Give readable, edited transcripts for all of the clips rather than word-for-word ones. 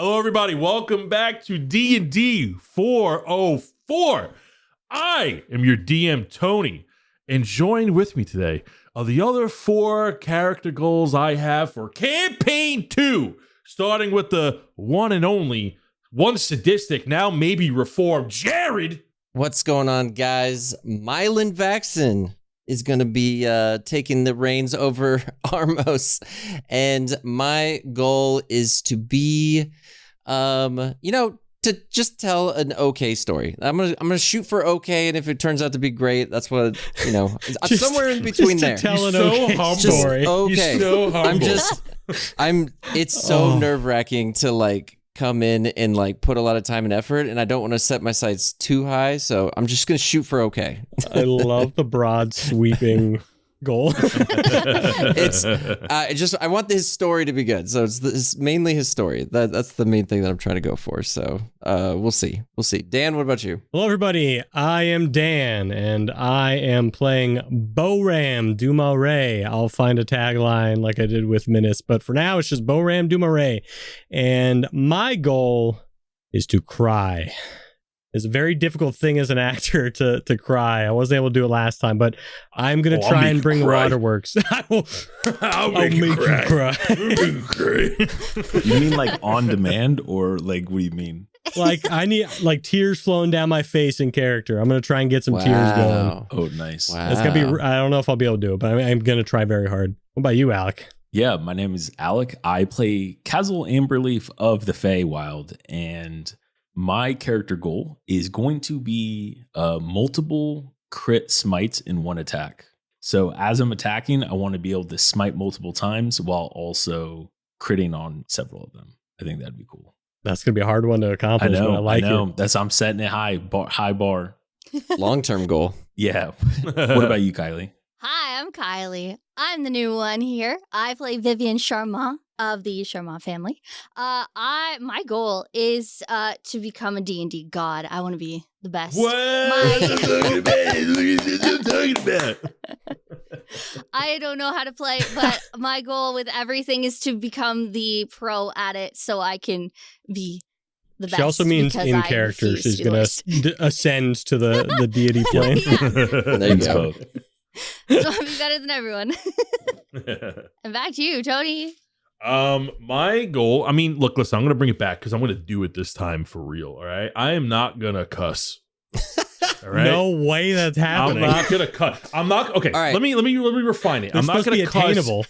Hello, everybody. Welcome back to DND404. I am your DM, Tony, and joined with me today are the other 4 character goals I have for Campaign 2, starting with the one and only, once sadistic, now maybe reformed, Jared. What's going on, guys? Myelin Vaaxon is going to be taking the reins over Armos, and my goal is to be, to just tell an okay story. I'm gonna shoot for okay, and if it turns out to be great, that's what I'm somewhere in between there. Tell an okay story. Okay, You're so humble. It's so nerve-wracking to come in and put a lot of time and effort, and I don't want to set my sights too high, so I'm just gonna shoot for okay. I love the broad sweeping goal. I want his story to be good, so it's mainly his story. That's the main thing that I'm trying to go for. So we'll see. Dan, what about you? Hello, everybody. I am Dan, and I am playing Boram DuMarais. I'll find a tagline like I did with Minis, but for now, it's just Boram DuMarais. And my goal is to cry. It's a very difficult thing as an actor to cry. I wasn't able to do it last time, but I'm going to try and bring waterworks. I'll make you cry. You mean on demand, or what do you mean? I need tears flowing down my face in character. I'm going to try and get some tears going. Oh, nice. Wow. It's going to be, I don't know if I'll be able to do it, but I'm going to try very hard. What about you, Alec? Yeah, my name is Alec. I play Kaz'il Amberleaf of the Feywild, and my character goal is going to be multiple crit smites in one attack. So as I'm attacking, I want to be able to smite multiple times while also critting on several of them. I think that'd be cool. That's going to be a hard one to accomplish. I know. But I know. That's I'm setting it high bar. Long-term goal. Yeah. What about you, Kyleigh? Hi, I'm Kyleigh. I'm the new one here. I play Vivien Charmant of the Charmant family. My goal is to become a D&D god. I want to be the best. What? Look at I'm talking about. I don't know how to play, but my goal with everything is to become the pro at it so I can be the best. She also means in character. She's going to ascend to the deity plane. Yeah. There you go. So I'll be better than everyone. And back to you, Tony. My goal, look, listen, I'm going to bring it back because I'm going to do it this time for real, all right? I am not going to cuss. All right? No way that's happening. I'm not going to cuss. Okay, all right. let me refine it. They're I'm not going to cuss. Attainable.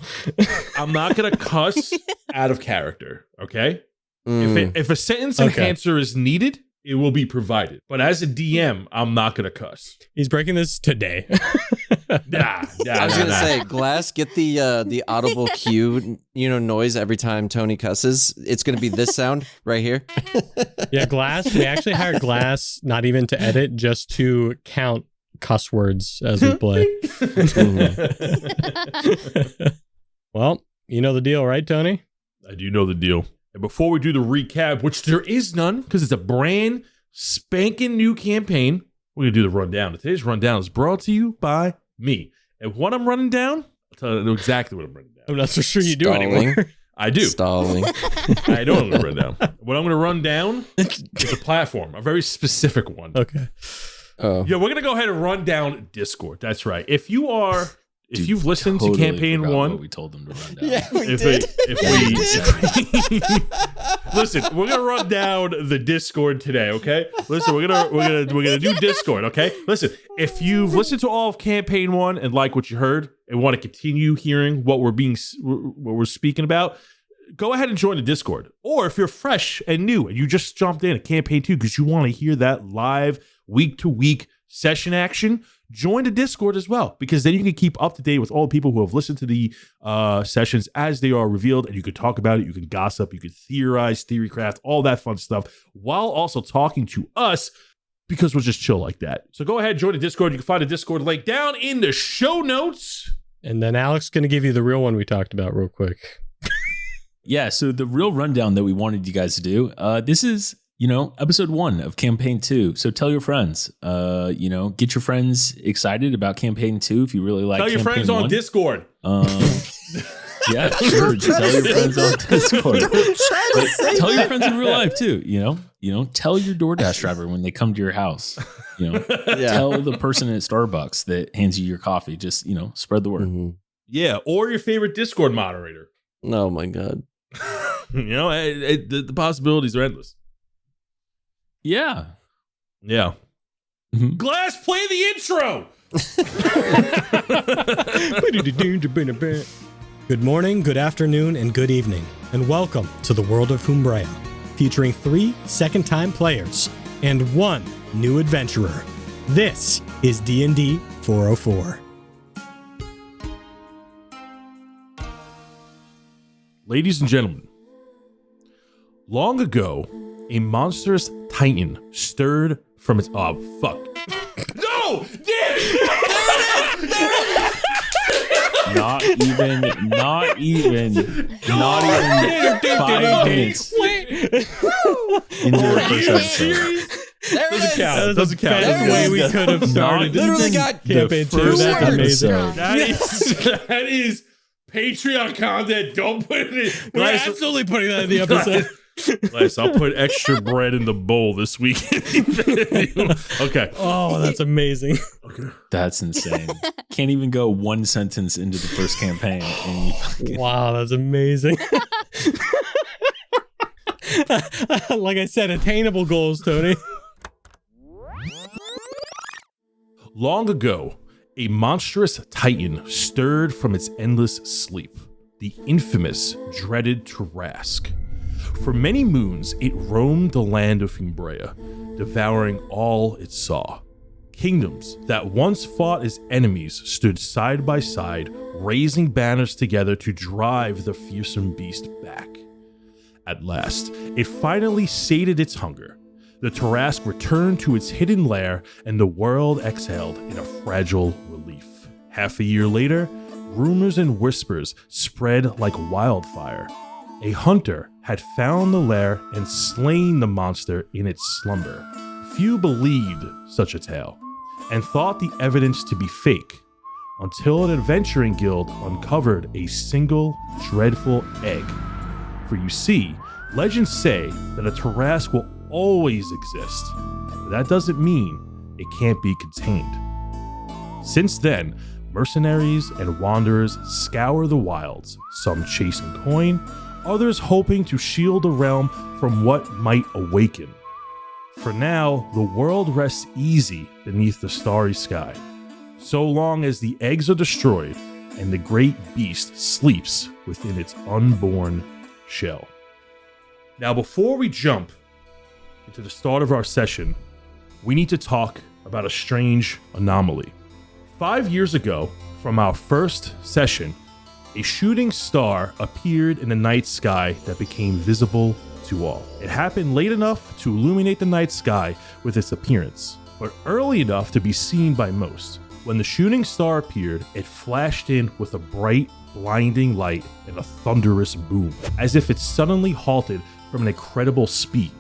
I'm not going to cuss out of character, okay? If a sentence enhancer is needed, it will be provided. But as a DM, I'm not going to cuss. He's breaking this today. I was going to say, Glass, get the audible cue, noise every time Tony cusses. It's going to be this sound right here. Yeah, Glass. We actually hired Glass not even to edit, just to count cuss words as we play. Well, you know the deal, right, Tony? I do know the deal. And before we do the recap, which there is none, because it's a brand spanking new campaign, we're going to do the rundown. Today's rundown is brought to you by me. And what I'm running down, I'll tell you exactly what I'm running down. I'm not so sure you do anymore. I do. Stalling. I know what I'm going to run down. What I'm going to run down is a platform, a very specific one. Okay. Oh. Yeah, we're going to go ahead and run down Discord. That's right. If you've listened to campaign 1, we told them to run down. Yeah, we Listen, we're gonna run down the Discord today, okay? Listen, we're gonna do Discord, okay? Listen, if you've listened to all of campaign 1 and like what you heard and want to continue hearing what we're speaking about, go ahead and join the Discord. Or if you're fresh and new and you just jumped in at campaign 2 because you want to hear that live week-to-week session action, join the Discord as well, because then you can keep up to date with all the people who have listened to the sessions as they are revealed, and you can talk about it, you can gossip, you can theorize, theorycraft, all that fun stuff, while also talking to us, because we'll just chill like that. So go ahead, join the Discord. You can find the Discord link down in the show notes. And then Alec's going to give you the real one we talked about real quick. Yeah, so the real rundown that we wanted you guys to do, this is episode 1 of campaign 2. So tell your friends, get your friends excited about campaign 2 if you really like. Tell your friends on Discord. Yeah, sure. Tell your friends on Discord. But tell your friends in real life too. Tell your DoorDash driver when they come to your house. Tell the person at Starbucks that hands you your coffee. Just spread the word. Mhm. Yeah, or your favorite Discord moderator. Oh my God. The possibilities are endless. Yeah. Yeah. Mhm. Glass, play the intro. Good morning, good afternoon, and good evening, and welcome to the world of Umbrea, featuring 3 second-time players and 1 new adventurer. This is DND404. Ladies and gentlemen, long ago, a monstrous titan stirred from its... Oh, fuck. No! Damn it! Not even 5 minutes into the first episode. There it is. Doesn't count. Best way we could have started. Literally got campaign 2. first That's amazing. episode. That is Patreon content. Don't put it in. We're absolutely putting that in the episode. Glass, I'll put extra bread in the bowl this week. Okay. Oh, that's amazing. Okay. That's insane. Can't even go 1 sentence into the first campaign. And you fucking... Wow, that's amazing. Like I said, attainable goals, Tony. Long ago, a monstrous titan stirred from its endless sleep, the infamous, dreaded Tarrasque. For many moons, it roamed the land of Umbrea, devouring all it saw. Kingdoms that once fought as enemies stood side by side, raising banners together to drive the fearsome beast back. At last, it finally sated its hunger. The Tarrasque returned to its hidden lair, and the world exhaled in a fragile relief. Half a year later, rumors and whispers spread like wildfire. A hunter had found the lair and slain the monster in its slumber. Few believed such a tale, and thought the evidence to be fake, until an adventuring guild uncovered a single dreadful egg. For you see, legends say that a Tarrasque will always exist, but that doesn't mean it can't be contained. Since then, mercenaries and wanderers scour the wilds, some chasing coin, others hoping to shield the realm from what might awaken. For now, the world rests easy beneath the starry sky, so long as the eggs are destroyed and the great beast sleeps within its unborn shell. Now, before we jump into the start of our session, we need to talk about a strange anomaly. 5 years ago, from our first session, a shooting star appeared in the night sky that became visible to all. It happened late enough to illuminate the night sky with its appearance, but early enough to be seen by most. When the shooting star appeared, it flashed in with a bright, blinding light and a thunderous boom, as if it suddenly halted from an incredible speed.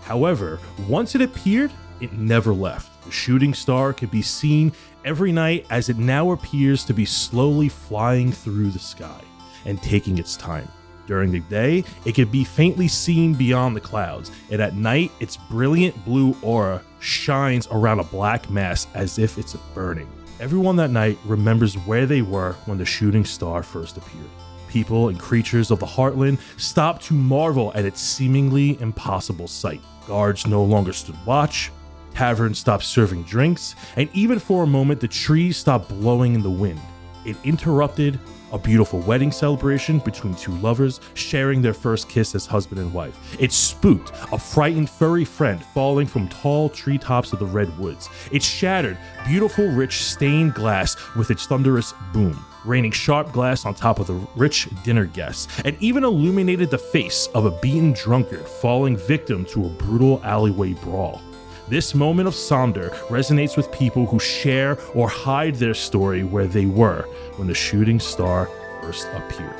However, once it appeared, it never left. The shooting star could be seen every night, as it now appears to be slowly flying through the sky and taking its time. During the day, it could be faintly seen beyond the clouds, and at night, its brilliant blue aura shines around a black mass as if it's burning. Everyone that night remembers where they were when the shooting star first appeared. People and creatures of the Heartland stopped to marvel at its seemingly impossible sight. Guards no longer stood watch, taverns stopped serving drinks, and even for a moment the trees stopped blowing in the wind. It interrupted a beautiful wedding celebration between 2 lovers sharing their first kiss as husband and wife. It spooked a frightened furry friend falling from tall treetops of the redwoods. It shattered beautiful rich stained glass with its thunderous boom, raining sharp glass on top of the rich dinner guests, and even illuminated the face of a beaten drunkard falling victim to a brutal alleyway brawl. This moment of Sonder resonates with people who share or hide their story where they were when the shooting star first appeared.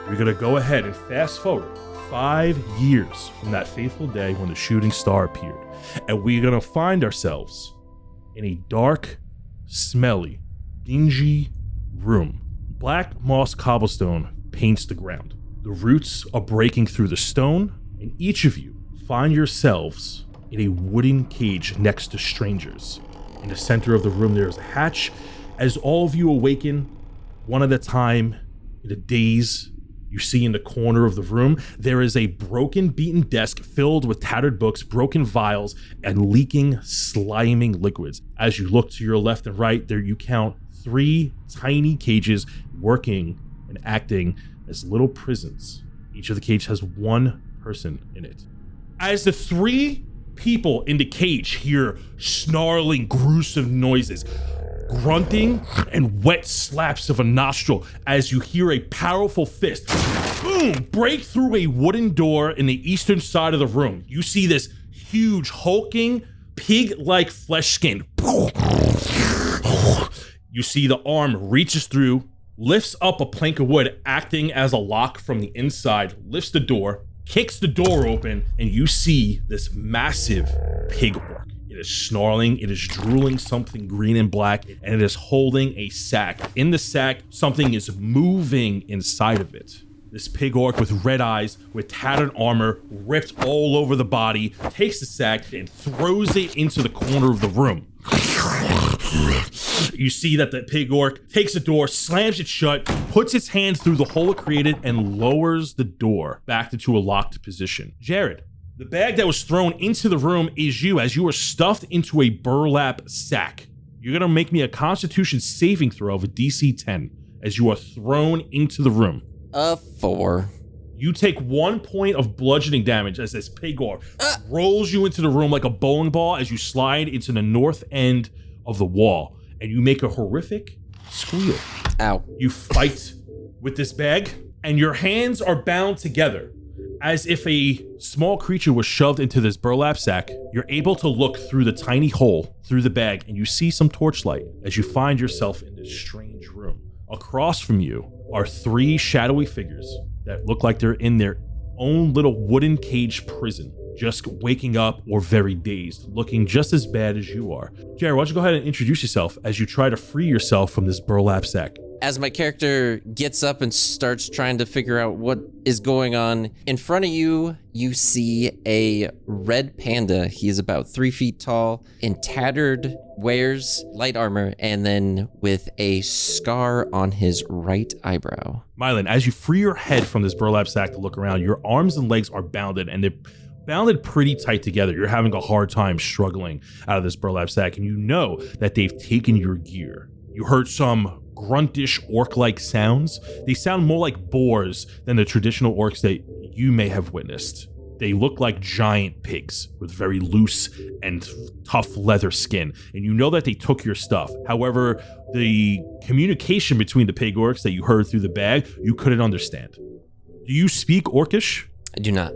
We're going to go ahead and fast forward 5 years from that fateful day when the shooting star appeared, and we're going to find ourselves in a dark, smelly, dingy room. Black moss cobblestone paints the ground. The roots are breaking through the stone, and each of you find yourselves in a wooden cage next to strangers. In the center of the room, there is a hatch. As all of you awaken, one at a time, in a daze, you see in the corner of the room, there is a broken, beaten desk filled with tattered books, broken vials, and leaking, sliming liquids. As you look to your left and right, there you count 3 tiny cages working and acting as little prisons. Each of the cage has 1 person in it. As the 3 people in the cage hear snarling, gruesome noises, grunting, and wet slaps of a nostril as you hear a powerful fist, boom, break through a wooden door in the eastern side of the room. You see this huge, hulking, pig-like flesh skin. You see the arm reaches through, lifts up a plank of wood, acting as a lock from the inside, lifts the door, kicks the door open, and you see this massive pig orc. It is snarling, it is drooling something green and black, and it is holding a sack. In the sack, something is moving inside of it. This pig orc with red eyes, with tattered armor, ripped all over the body, takes the sack and throws it into the corner of the room. You see that the pig orc takes the door, slams it shut, puts its hand through the hole it created, and lowers the door back into a locked position. Jared, the bag that was thrown into the room is you, as you are stuffed into a burlap sack. You're gonna make me a Constitution saving throw of a DC 10 as you are thrown into the room. 4. You take 1 point of bludgeoning damage as this pig orc rolls you into the room like a bowling ball as you slide into the north end of the wall, and you make a horrific squeal. Ow. You fight with this bag, and your hands are bound together. As if a small creature was shoved into this burlap sack, you're able to look through the tiny hole through the bag, and you see some torchlight as you find yourself in this strange room. Across from you are 3 shadowy figures that look like they're in their own little wooden cage prison, just waking up or very dazed, looking just as bad as you are. Jared, why don't you go ahead and introduce yourself as you try to free yourself from this burlap sack? As my character gets up and starts trying to figure out what is going on, in front of you, you see a red panda. He is about 3 feet tall, in tattered, wears light armor, and then with a scar on his right eyebrow. Myelin, as you free your head from this burlap sack to look around, your arms and legs are bounded, and they're bounded pretty tight together. You're having a hard time struggling out of this burlap sack, and you know that they've taken your gear. You heard some gruntish orc-like sounds. They sound more like boars than the traditional orcs that you may have witnessed. They look like giant pigs with very loose and tough leather skin, and you know that they took your stuff. However, the communication between the pig orcs that you heard through the bag, you couldn't understand. Do you speak Orcish? I do not.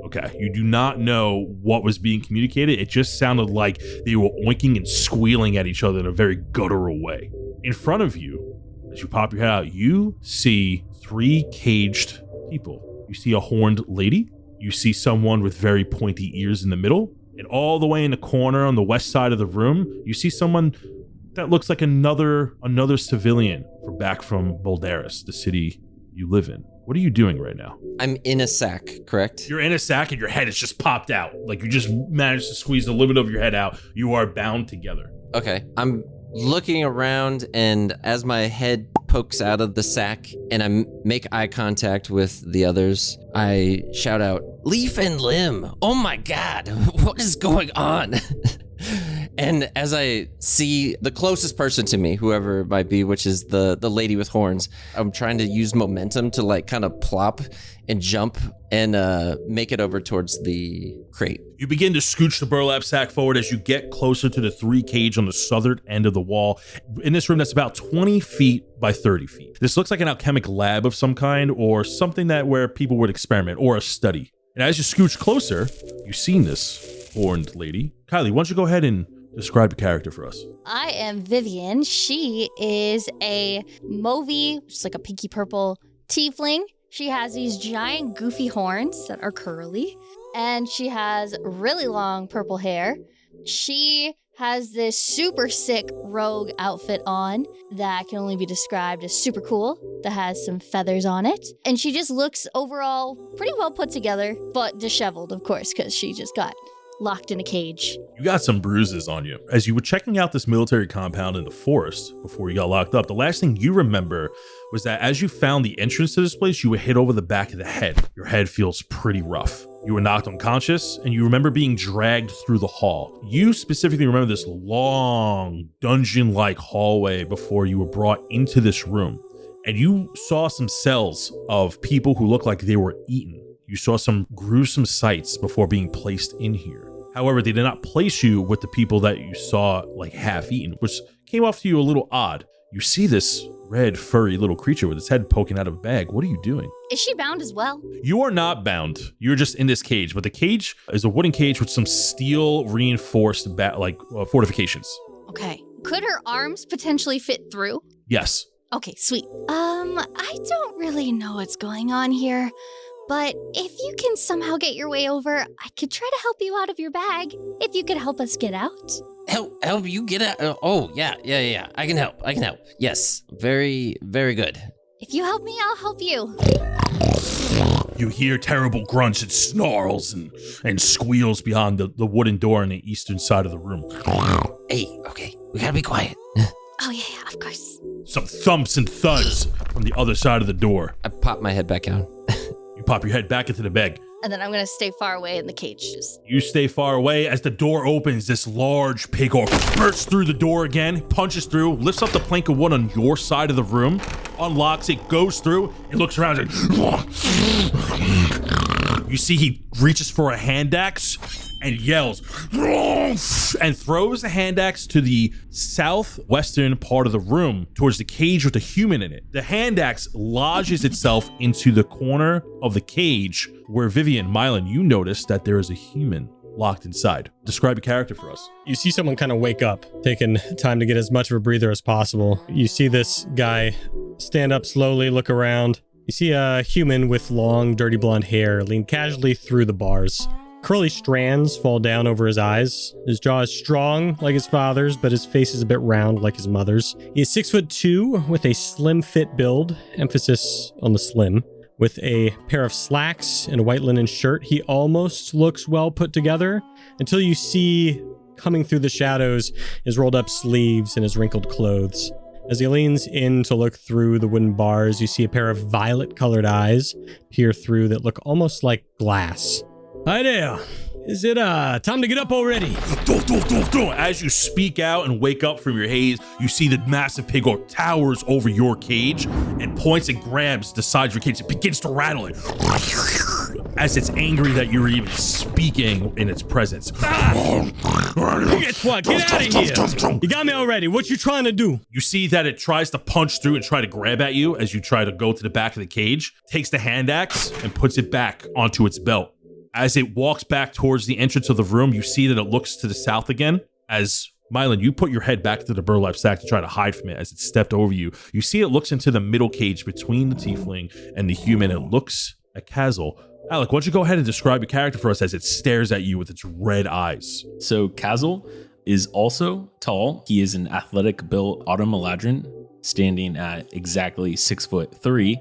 Okay, you do not know what was being communicated. It just sounded like they were oinking and squealing at each other in a very guttural way. In front of you, as you pop your head out, you see 3 caged people. You see a horned lady. You see someone with very pointy ears in the middle. And all the way in the corner on the west side of the room, you see someone that looks like another civilian back from Boldaris, the city you live in. What are you doing right now? I'm in a sack, correct? You're in a sack and your head is just popped out. Like you just managed to squeeze a little bit of your head out. You are bound together. Okay. I'm looking around, and as my head pokes out of the sack and I make eye contact with the others, I shout out, "Leaf and limb! Oh my god, what is going on?" And as I see the closest person to me, whoever it might be, which is the lady with horns, I'm trying to use momentum to like kind of plop and jump and make it over towards the crate. You begin to scooch the burlap sack forward as you get closer to the 3 cage on the southern end of the wall. In this room that's about 20 feet by 30 feet. This looks like an alchemic lab of some kind, or something that where people would experiment, or a study. And as you scooch closer, you've seen this horned lady. Kyleigh, why don't you go ahead and describe the character for us? I am Vivien. She is a mauvey, just like a pinky purple tiefling. She has these giant goofy horns that are curly, and she has really long purple hair. She has this super sick rogue outfit on that can only be described as super cool, that has some feathers on it. And she just looks overall pretty well put together, but disheveled, of course, because she just got locked in a cage. You got some bruises on you. As you were checking out this military compound in the forest before you got locked up, the last thing you remember was that as you found the entrance to this place, you were hit over the back of the head. Your head feels pretty rough. You were knocked unconscious, and you remember being dragged through the hall. You specifically remember this long, dungeon-like hallway before you were brought into this room. And you saw some cells of people who looked like they were eaten. You saw some gruesome sights before being placed in here. However, they did not place you with the people that you saw like half eaten, which came off to you a little odd. You see this red, furry little creature with its head poking out of a bag. What are you doing? Is she bound as well? You are not bound. You're just in this cage, but the cage is a wooden cage with some steel reinforced fortifications. Okay. Could her arms potentially fit through? Yes. Okay, sweet. I don't really know what's going on here, but if you can somehow get your way over, I could try to help you out of your bag. If you could help us get out. Help you get out? Oh, yeah. I can help. Yes. Very, very good. If you help me, I'll help you. You hear terrible grunts and snarls and squeals beyond the wooden door on the eastern side of the room. Hey, okay. We gotta be quiet. Oh, yeah, of course. Some thumps and thuds from the other side of the door. I pop my head back out. You pop your head back into the bag. And then I'm going to stay far away in the cage. You stay far away. As the door opens, this large pig orc bursts through the door again, punches through, lifts up the plank of wood on your side of the room, unlocks it, goes through, and looks around and you see he reaches for a hand axe and yells and throws the hand axe to the southwestern part of the room towards the cage with a human in it. The hand axe lodges itself into the corner of the cage where Vivien, Myelin, you notice that there is a human locked inside. Describe a character for us. You see someone kind of wake up, taking time to get as much of a breather as possible. You see this guy stand up slowly, look around. You see a human with long, dirty blonde hair lean casually through the bars. Curly strands fall down over his eyes. His jaw is strong like his father's, but his face is a bit round like his mother's. He is 6'2" with a slim fit build, emphasis on the slim. With a pair of slacks and a white linen shirt, he almost looks well put together until you see coming through the shadows his rolled up sleeves and his wrinkled clothes. As he leans in to look through the wooden bars, you see a pair of violet colored eyes peer through that look almost like glass. Hi there. Is it time to get up already? As you speak out and wake up from your haze, you see the massive pig orc towers over your cage and points and grabs the side of your cage. It begins to rattle it as it's angry that you're even speaking in its presence. Guess what? Get out of here. You got me already. What you trying to do? You see that it tries to punch through and try to grab at you as you try to go to the back of the cage, takes the hand axe and puts it back onto its belt. As it walks back towards the entrance of the room, you see that it looks to the south again. As Myelin, you put your head back into the burlap sack to try to hide from it as it stepped over you. You see it looks into the middle cage between the tiefling and the human. It looks at Kaz'il. Alec, why don't you go ahead and describe your character for us as it stares at you with its red eyes? So Kaz'il is also tall. He is an athletic built autumn Eladrin, standing at exactly 6'3".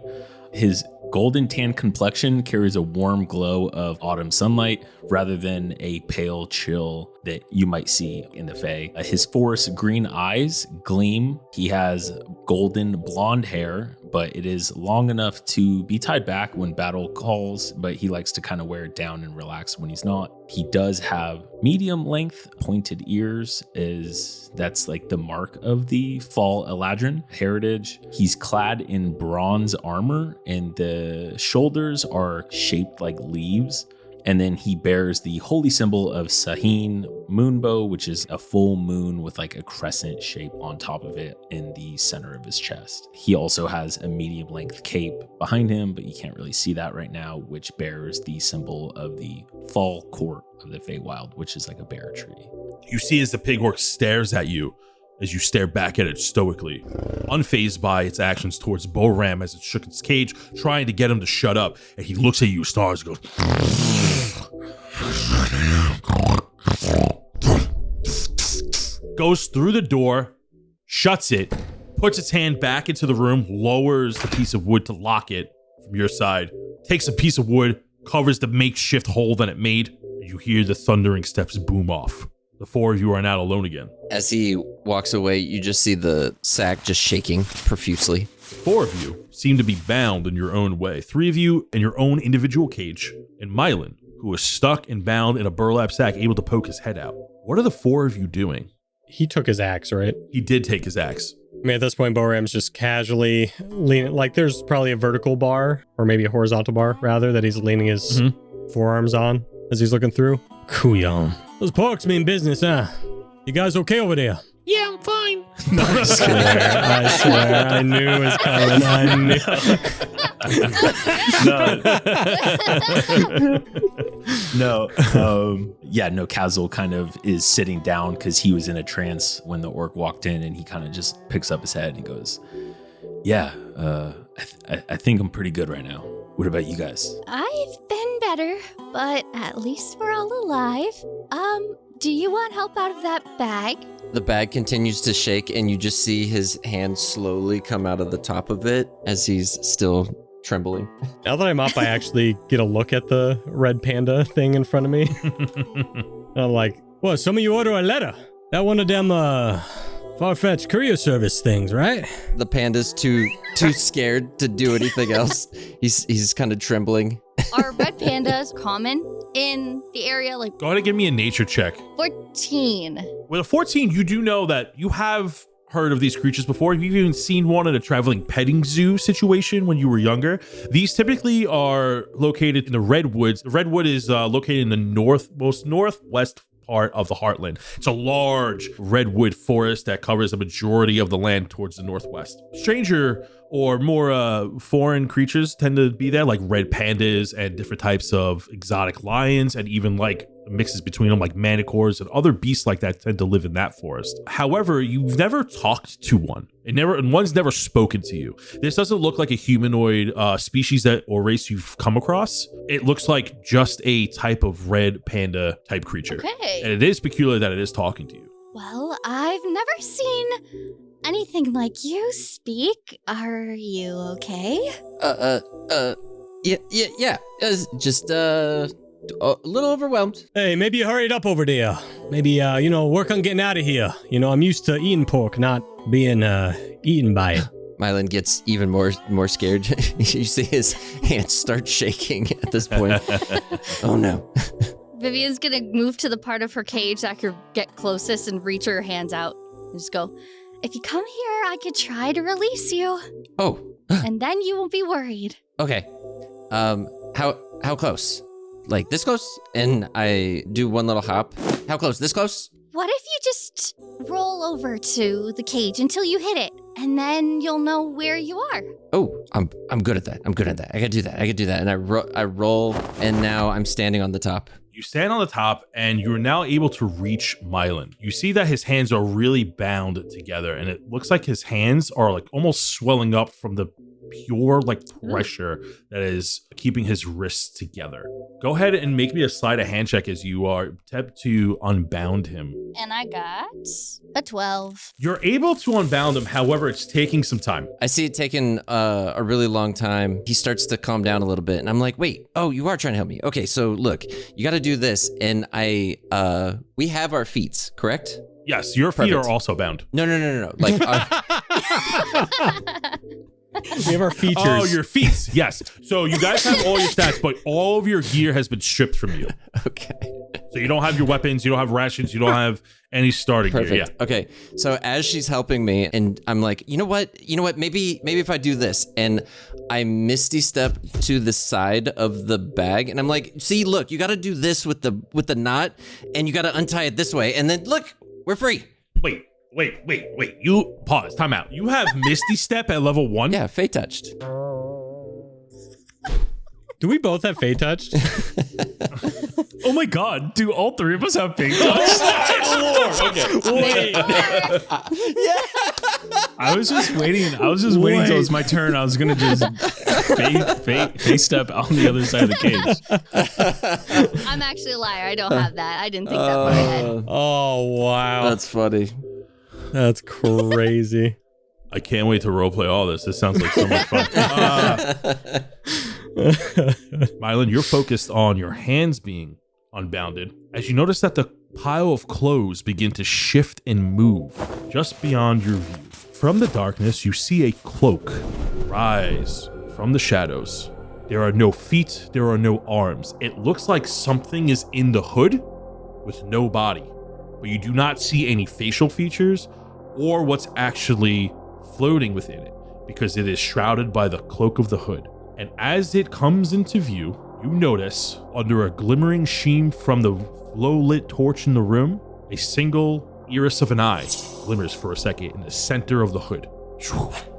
His golden tan complexion carries a warm glow of autumn sunlight rather than a pale chill that you might see in the Fae. His forest green eyes gleam. He has golden blonde hair, but it is long enough to be tied back when battle calls, but he likes to kind of wear it down and relax when he's not. He does have medium length pointed ears, that's like the mark of the fall Eladrin heritage. He's clad in bronze armor and the shoulders are shaped like leaves. And then he bears the holy symbol of Sahin moonbow, which is a full moon with like a crescent shape on top of it in the center of his chest. He also has a medium length cape behind him, but you can't really see that right now, which bears the symbol of the fall court of the Feywild, which is like a bear tree. You see as the pig orc stares at you, as you stare back at it stoically, unfazed by its actions towards Boram as it shook its cage, trying to get him to shut up. And he looks at you, stars, and goes, goes through the door, shuts it, puts its hand back into the room, lowers the piece of wood to lock it from your side, takes a piece of wood, covers the makeshift hole that it made. You hear the thundering steps boom off. The four of you are now alone again. As he walks away, you just see the sack just shaking profusely. Four of you seem to be bound in your own way. Three of you in your own individual cage, and Myelin, who is stuck and bound in a burlap sack, able to poke his head out. What are the four of you doing? He took his axe, right? He did take his axe. I mean, at this point, Boram's just casually leaning, like there's probably a vertical bar, or maybe a horizontal bar, rather, that he's leaning his forearms on as he's looking through. Kuyon. Those porks mean business, huh? You guys okay over there? Yeah, I'm fine. No, I swear. I knew it was coming. I knew. No, Kaz'il kind of is sitting down because he was in a trance when the orc walked in, and he kind of just picks up his head and goes, yeah, I think I'm pretty good right now. What about you guys? I've been better, but at least we're all alive. Do you want help out of that bag? The bag continues to shake, and you just see his hand slowly come out of the top of it as he's still trembling. Now that I'm up, I actually get a look at the red panda thing in front of me. I'm like, well, some of you order a letter. That one of them far-fetched courier service things, right? The panda's too scared to do anything else. He's kind of trembling. Are red pandas common in the area? Like, Go ahead and give me a nature check. 14. With a 14, you do know that you have heard of these creatures before. You've even seen one in a traveling petting zoo situation when you were younger. These typically are located in the redwoods. The redwood is located in the northwest part of the Heartland. It's a large redwood forest that covers a majority of the land towards the northwest. Stranger or more foreign creatures tend to be there, like red pandas and different types of exotic lions, and even like mixes between them like manticores and other beasts like that tend to live in that forest. However, you've never talked to one. One's never spoken to you. This doesn't look like a humanoid species or race you've come across. It looks like just a type of red panda type creature. Okay. And it is peculiar that it is talking to you. Well, I've never seen anything like you speak. Are you okay? Yeah. Just a little overwhelmed. Hey, maybe you hurried up over there. Maybe, work on getting out of here. I'm used to eating pork, not being eaten by it. Myelin gets even more scared. You see his hands start shaking at this point. Oh no. Vivien's gonna move to the part of her cage that could get closest and reach her hands out and just go, if you come here, I could try to release you. Oh. And then you won't be worried. Okay. How close? Like this close? And I do one little hop. How close? This close? What if you just roll over to the cage until you hit it, and then you'll know where you are? Oh, I'm good at that. I could do that. And I roll, and now I'm standing on the top. You stand on the top, and you're now able to reach Myelin. You see that his hands are really bound together, and it looks like his hands are like almost swelling up from the pure like pressure that is keeping his wrists together. Go ahead and make me a sleight of hand check as you are attempt to unbound him. And I got a 12. You're able to unbound him, however, it's taking some time. I see it taking a really long time. He starts to calm down a little bit, and I'm like, wait, oh, you are trying to help me. Okay, so look, you got to do this, and we have our feet, correct? Yes, your feet are also bound. No. Like, We have our features. Oh, your feet. Yes. So you guys have all your stats, but all of your gear has been stripped from you. Okay. So you don't have your weapons, you don't have rations, you don't have any starting gear. Yeah. Okay. So as she's helping me, and I'm like, you know what? Maybe if I do this, and I misty step to the side of the bag, and I'm like, see, look, you got to do this with the knot, and you got to untie it this way, and then look, we're free. Wait. You pause. Time out. You have Misty Step at level 1? Yeah, Fey touched. Do we both have Fey touched? Oh my god, do all three of us have Fey touch? Okay. Wait. Yeah. I was just waiting until it's my turn. I was gonna just face step on the other side of the cage. I'm actually a liar. I don't have that. I didn't think that far ahead. Oh, wow. That's funny. That's crazy. I can't wait to roleplay all this. This sounds like so much fun. Myelin, you're focused on your hands being unbounded as you notice that the pile of clothes begin to shift and move just beyond your view. From the darkness, you see a cloak rise from the shadows. There are no feet, there are no arms. It looks like something is in the hood with no body, but you do not see any facial features or what's actually floating within it because it is shrouded by the cloak of the hood. And as it comes into view, you notice under a glimmering sheen from the low-lit torch in the room, a single iris of an eye glimmers for a second in the center of the hood.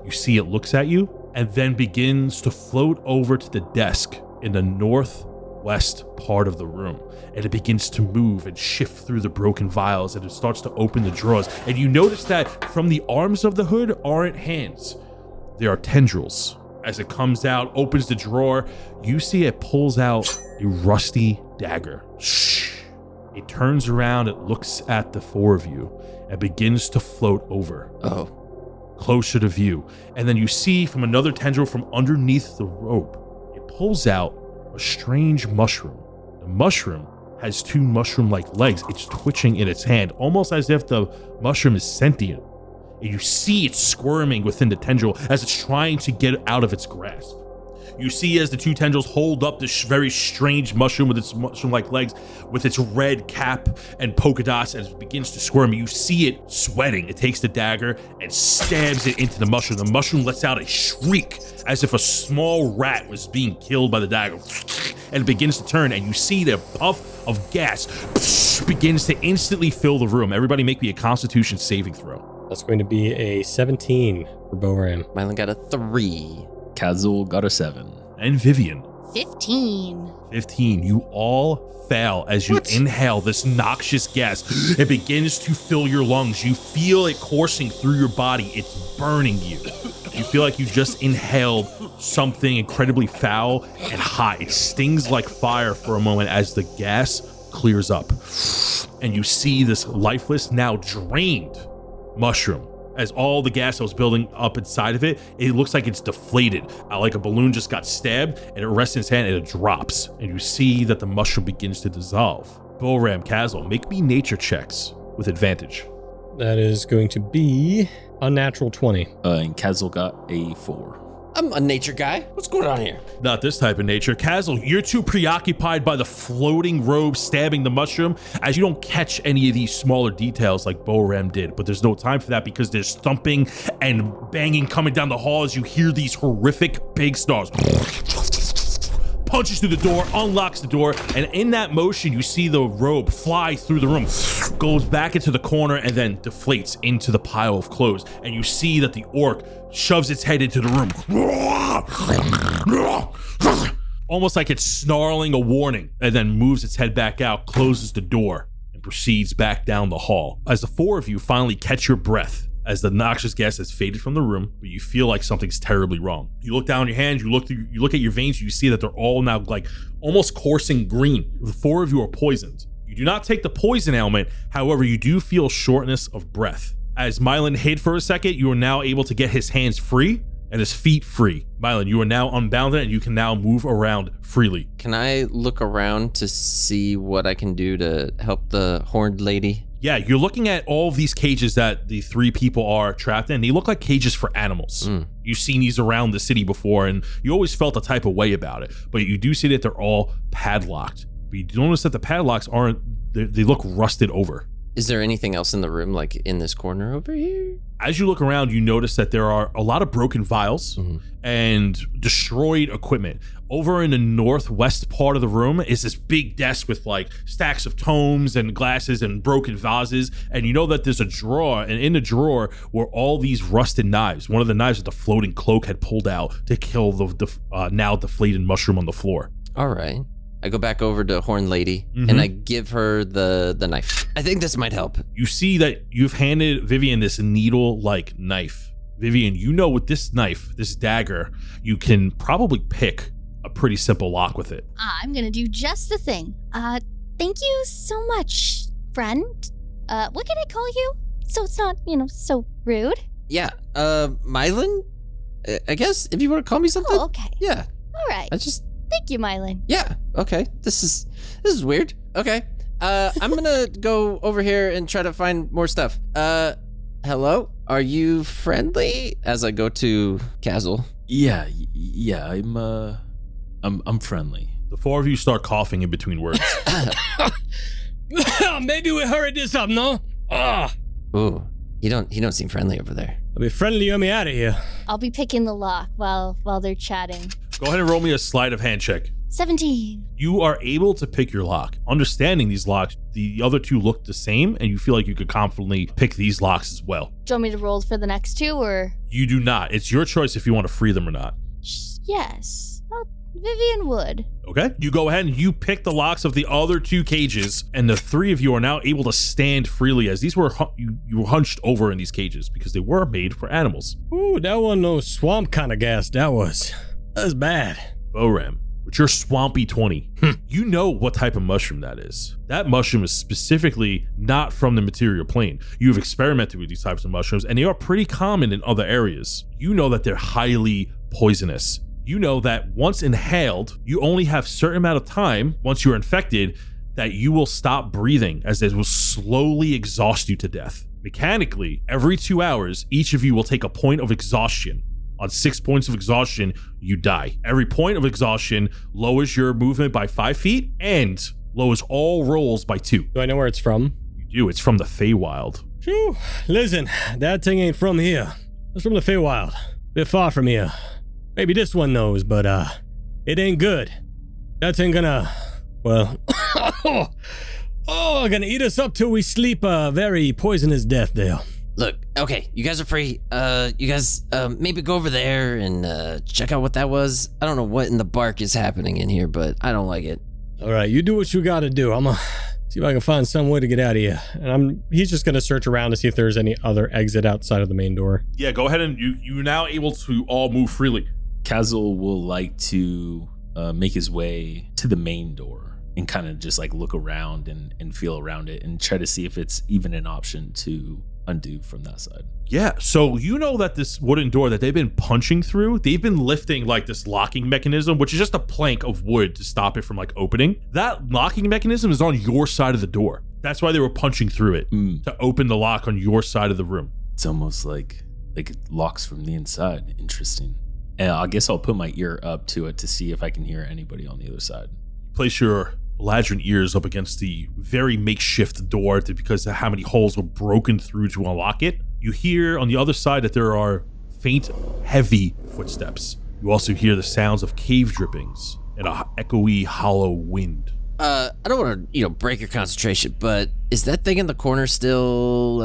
You see it looks at you and then begins to float over to the desk in the northwest part of the room. And it begins to move and shift through the broken vials, and it starts to open the drawers. And you notice that from the arms of the hood aren't hands. There are tendrils. As it comes out, opens the drawer, you see it pulls out a rusty dagger. Shh. It turns around, it looks at the four of you, and begins to float over. Closer to view. And then you see from another tendril from underneath the rope, it pulls out a strange mushroom. The mushroom has two mushroom-like legs. It's twitching in its hand, almost as if the mushroom is sentient. And you see it squirming within the tendril as it's trying to get out of its grasp. You see as the two tendrils hold up this very strange mushroom with its mushroom-like legs, with its red cap and polka dots, as it begins to squirm. You see it sweating. It takes the dagger and stabs it into the mushroom. The mushroom lets out a shriek as if a small rat was being killed by the dagger. And it begins to turn, and you see the puff of gas begins to instantly fill the room. Everybody make me a Constitution saving throw. That's going to be a 17 for Boram. Myelin got a 3. Kaz'il got a 7. And Vivien. 15. 15. You all fail as you inhale this noxious gas. It begins to fill your lungs. You feel it coursing through your body. It's burning you. You feel like you just inhaled something incredibly foul and hot. It stings like fire for a moment as the gas clears up. And you see this lifeless, now drained mushroom. As all the gas that was building up inside of it, it looks like it's deflated. Like a balloon just got stabbed, and it rests in its hand and it drops. And you see that the mushroom begins to dissolve. Boram, Kaz'il, make me nature checks with advantage. That is going to be unnatural 20. And Kaz'il got a 4. I'm a nature guy. What's going on here? Not this type of nature. Kaz'il, you're too preoccupied by the floating robe stabbing the mushroom as you don't catch any of these smaller details like Boram did. But there's no time for that because there's thumping and banging coming down the hall as you hear these horrific big snarls. Punches through the door, unlocks the door, and in that motion, you see the robe fly through the room, goes back into the corner, and then deflates into the pile of clothes. And you see that the orc shoves its head into the room. Almost like it's snarling a warning, and then moves its head back out, closes the door, and proceeds back down the hall. As the four of you finally catch your breath, as the noxious gas has faded from the room, but you feel like something's terribly wrong. You look down your hands, you look at your veins, you see that they're all now like almost coursing green. The four of you are poisoned. You do not take the poison ailment, however, you do feel shortness of breath. As Myelin hid for a second, you are now able to get his hands free and his feet free. Myelin, you are now unbounded and you can now move around freely. Can I look around to see what I can do to help the horned lady? Yeah, you're looking at all of these cages that the three people are trapped in. They look like cages for animals. You've seen these around the city before, and you always felt a type of way about it. But you do see that they're all padlocked. But you notice that the padlocks aren't, they look rusted over. Is there anything else in the room, like in this corner over here? As you look around, you notice that there are a lot of broken vials and destroyed equipment. Over in the northwest part of the room is this big desk with like stacks of tomes and glasses and broken vases. And you know that there's a drawer, and in the drawer were all these rusted knives. One of the knives that the floating cloak had pulled out to kill the now deflated mushroom on the floor. All right. I go back over to Horn Lady and I give her the knife. I think this might help. You see that you've handed Vivien this needle-like knife. Vivien, you know with this knife, this dagger, you can probably pick a pretty simple lock with it. I'm gonna do just the thing. Thank you so much, friend. What can I call you? So it's not, so rude. Yeah, Myelin? I guess, if you want to call me something. Oh, okay. Yeah. All right. Thank you, Myelin. Yeah, okay. This is weird. Okay. I'm gonna go over here and try to find more stuff. Hello? Are you friendly? As I go to Kaz'il. Yeah, I'm friendly. The four of you start coughing in between words. Maybe we hurry this up, no? Ooh, he don't seem friendly over there. I'll be friendly on me out of here. I'll be picking the lock while they're chatting. Go ahead and roll me a sleight of hand check. 17. You are able to pick your lock. Understanding these locks, the other two look the same, and you feel like you could confidently pick these locks as well. Do you want me to roll for the next two, or? You do not. It's your choice if you want to free them or not. Yes. Vivien would. Okay. You go ahead and you pick the locks of the other two cages, and the three of you are now able to stand freely, as these were you were hunched over in these cages because they were made for animals. Ooh, that wasn't no swamp kind of gas. That was bad. Boram, with your swampy 20, you know what type of mushroom that is. That mushroom is specifically not from the material plane. You've experimented with these types of mushrooms, and they are pretty common in other areas. You know that they're highly poisonous. You know that once inhaled, you only have a certain amount of time, once you're infected, that you will stop breathing, as it will slowly exhaust you to death. Mechanically, every 2 hours, each of you will take a point of exhaustion. On 6 points of exhaustion, you die. Every point of exhaustion lowers your movement by 5 feet and lowers all rolls by 2. Do I know where it's from? You do. It's from the Feywild. Phew. Listen, that thing ain't from here. It's from the Feywild. Bit far from here. Maybe this one knows, but it ain't good. That thing gonna, well, gonna eat us up till we sleep a very poisonous death there. Look, okay, you guys are free. You guys maybe go over there and check out what that was. I don't know what in the bark is happening in here, but I don't like it. All right, you do what you gotta do. I'm gonna see if I can find some way to get out of here. And he's just gonna search around to see if there's any other exit outside of the main door. Yeah, go ahead and you're now able to all move freely. Kaz'il will like to make his way to the main door and kind of just like look around and feel around it and try to see if it's even an option to undo from that side. Yeah, so you know that this wooden door that they've been punching through, they've been lifting like this locking mechanism, which is just a plank of wood to stop it from like opening. That locking mechanism is on your side of the door. That's why they were punching through it to open the lock on your side of the room. It's almost like it locks from the inside. Interesting. And I guess I'll put my ear up to it to see if I can hear anybody on the other side. Place your Eladrin ears up against the very makeshift door because of how many holes were broken through to unlock it. You hear on the other side that there are faint, heavy footsteps. You also hear the sounds of cave drippings and a echoey, hollow wind. I don't want to, break your concentration, but is that thing in the corner still,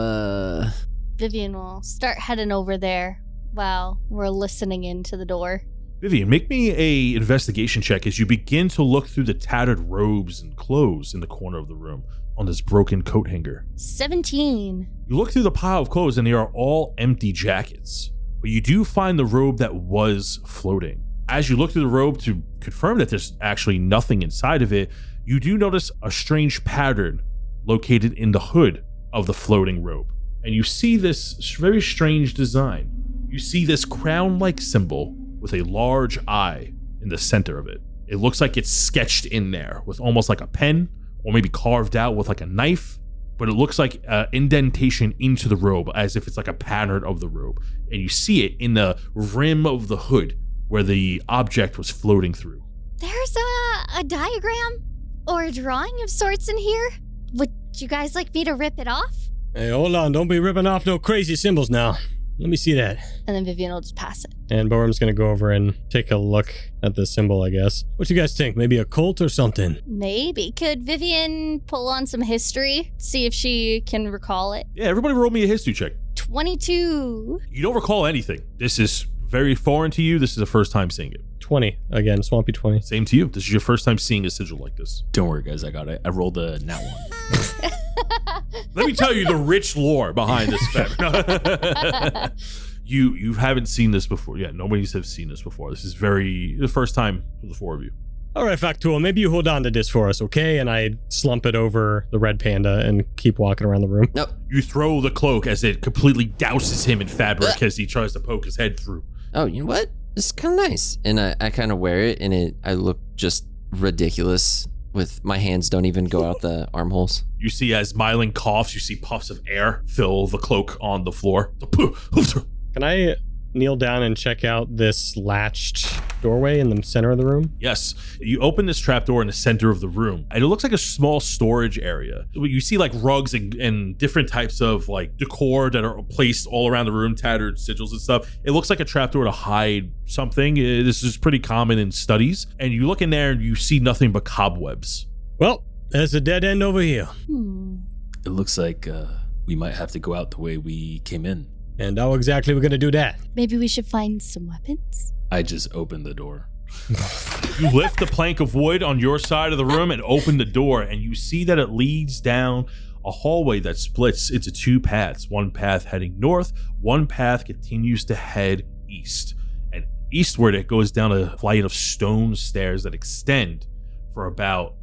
Vivien will start heading over there while we're listening into the door. Vivien, make me a investigation check as you begin to look through the tattered robes and clothes in the corner of the room on this broken coat hanger. 17. You look through the pile of clothes and they are all empty jackets, but you do find the robe that was floating. As you look through the robe to confirm that there's actually nothing inside of it, you do notice a strange pattern located in the hood of the floating robe. And you see this very strange design. You see this crown-like symbol with a large eye in the center of it. It looks like it's sketched in there with almost like a pen, or maybe carved out with like a knife, but it looks like an indentation into the robe as if it's like a pattern of the robe. And you see it in the rim of the hood where the object was floating through. There's a diagram or a drawing of sorts in here. Would you guys like me to rip it off? Hey, hold on. Don't be ripping off no crazy symbols now. Let me see that. And then Vivien will just pass it. And Boram's gonna go over and take a look at the symbol, I guess. What you guys think? Maybe a cult or something? Maybe. Could Vivien pull on some history? See if she can recall it? Yeah, everybody roll me a history check. 22. You don't recall anything. This is very foreign to you. This is the first time seeing it. 20. Again, Swampy 20. Same to you. This is your first time seeing a sigil like this. Don't worry, guys. I got it. I rolled a nat 1. Let me tell you the rich lore behind this fabric. You haven't seen this before. Yeah, nobody's have seen this before. This is the first time for the four of you. All right, Factual, maybe you hold on to this for us, okay? And I slump it over the Red Panda and keep walking around the room. Nope. You throw the cloak as it completely douses him in fabric as he tries to poke his head through. Oh, you know what? This is kind of nice. And I kind of wear it, and I look just ridiculous with my hands don't even go out the armholes. You see as Myelin coughs, you see puffs of air fill the cloak on the floor. Can I kneel down and check out this latched doorway in the center of the room? Yes. You open this trapdoor in the center of the room, and it looks like a small storage area. You see like rugs and different types of like decor that are placed all around the room, tattered sigils and stuff. It looks like a trapdoor to hide something. This is pretty common in studies. And you look in there and you see nothing but cobwebs. Well, there's a dead end over here. It looks like we might have to go out the way we came in. And how exactly we're going to do that? Maybe we should find some weapons? I just opened the door. You lift the plank of wood on your side of the room and open the door, and you see that it leads down a hallway that splits into two paths. One path heading north, one path continues to head east. And eastward, it goes down a flight of stone stairs that extend for about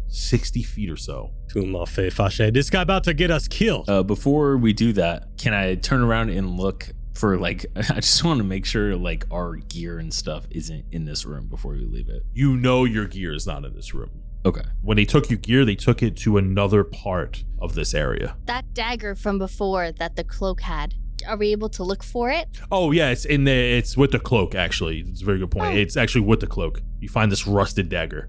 60 feet or so. This guy about to get us killed. Before we do that, can I turn around and look for I just want to make sure like our gear and stuff isn't in this room before we leave it. You know your gear is not in this room. Okay. When they took your gear, they took it to another part of this area. That dagger from before that the cloak had, are we able to look for it? Oh yeah, it's in there. It's with the cloak, actually. It's a very good point. Oh. It's actually with the cloak. You find this rusted dagger.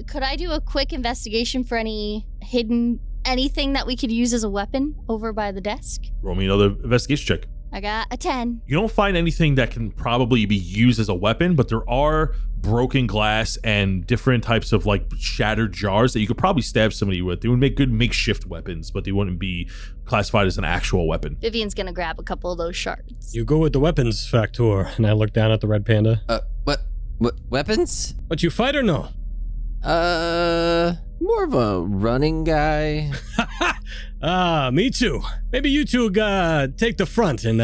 Could I do a quick investigation for any hidden anything that we could use as a weapon over by the desk? Roll me another investigation check. I got a 10. You don't find anything that can probably be used as a weapon, but there are broken glass and different types of like shattered jars that you could probably stab somebody with. They would make good makeshift weapons, but they wouldn't be classified as an actual weapon. Vivien's gonna grab a couple of those shards. You go with the weapons, Factor. And I look down at the Red Panda. What weapons? But you fight or no? More of a running guy. Me too. Maybe you two take the front and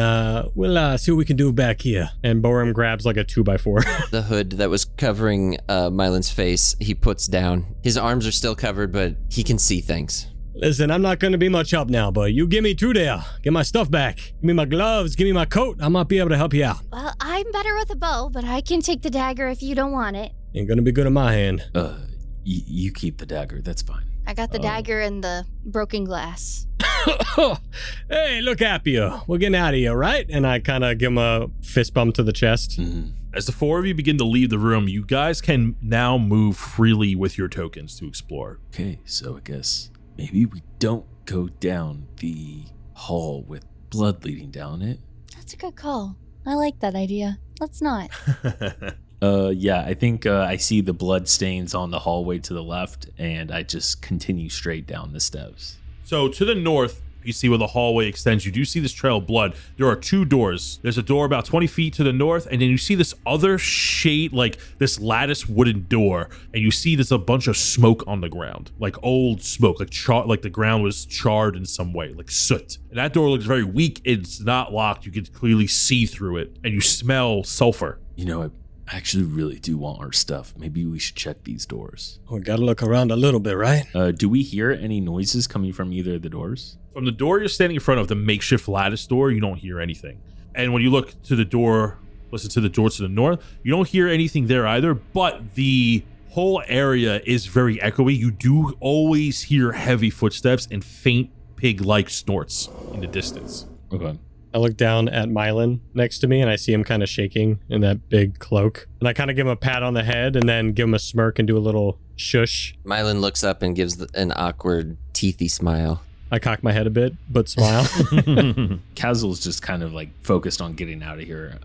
we'll see what we can do back here. And Boram grabs like a 2x4. The hood that was covering Mylin's face, he puts down. His arms are still covered, but he can see things. Listen, I'm not going to be much help now, but you give me two there. Get my stuff back. Give me my gloves. Give me my coat. I might be able to help you out. Well, I'm better with a bow, but I can take the dagger if you don't want it. Ain't going to be good in my hand. You keep the dagger. That's fine. I got the dagger and the broken glass. Hey, look at you. We're getting out of here, right? And I kind of give him a fist bump to the chest. Mm-hmm. As the four of you begin to leave the room, you guys can now move freely with your tokens to explore. Okay, so I guess maybe we don't go down the hall with blood leading down it. That's a good call. I like that idea. Let's not. Yeah, I think I see the blood stains on the hallway to the left, and I just continue straight down the steps. So to the north, you see where the hallway extends. You do see this trail of blood. There are two doors. There's a door about 20 feet to the north, and then you see this other shade, like this lattice wooden door, and you see there's a bunch of smoke on the ground, like old smoke, like the ground was charred in some way, like soot. And that door looks very weak. It's not locked. You can clearly see through it, and you smell sulfur. You know, I actually really do want our stuff. Maybe we should check these doors. We gotta look around a little bit, right? Do we hear any noises coming from either of the doors? From the door you're standing in front of, the makeshift lattice door, you don't hear anything. And when you look to the door, listen to the door to the north, you don't hear anything there either, but the whole area is very echoey. You do always hear heavy footsteps and faint pig-like snorts in the distance. Okay. I look down at Myelin next to me and I see him kind of shaking in that big cloak. And I kind of give him a pat on the head and then give him a smirk and do a little shush. Myelin looks up and gives an awkward, teethy smile. I cock my head a bit, but smile. Kaz'il's just kind of like focused on getting out of here.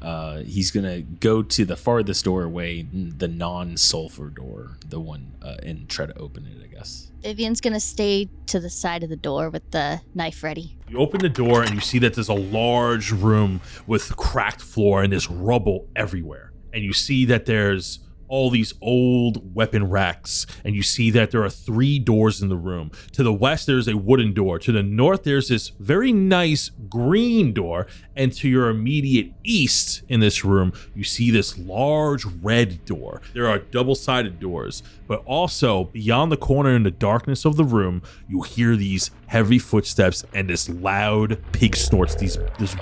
He's going to go to the farthest doorway, the non-sulfur door, the one, and try to open it, I guess. Vivien's gonna stay to the side of the door with the knife ready. You open the door and you see that there's a large room with cracked floor and there's rubble everywhere. And you see that there's all these old weapon racks, and you see that there are 3 doors in the room. To the west, there's a wooden door. To the north, there's this very nice green door. And to your immediate east in this room, you see this large red door. There are double-sided doors, but also beyond the corner in the darkness of the room, you hear these heavy footsteps and this loud pig snorts, this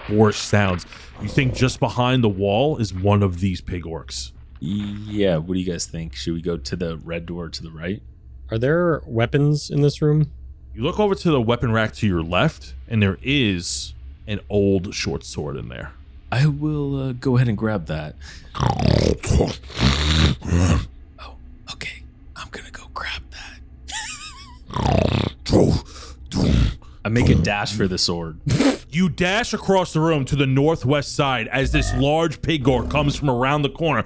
boorish sounds. You think just behind the wall is one of these pig orcs. Yeah, what do you guys think? Should we go to the red door to the right? Are there weapons in this room? You look over to the weapon rack to your left, and there is an old short sword in there. I will go ahead and grab that. Oh, okay. I'm gonna go grab that. I make a dash for the sword. You dash across the room to the northwest side as this large pig orc comes from around the corner.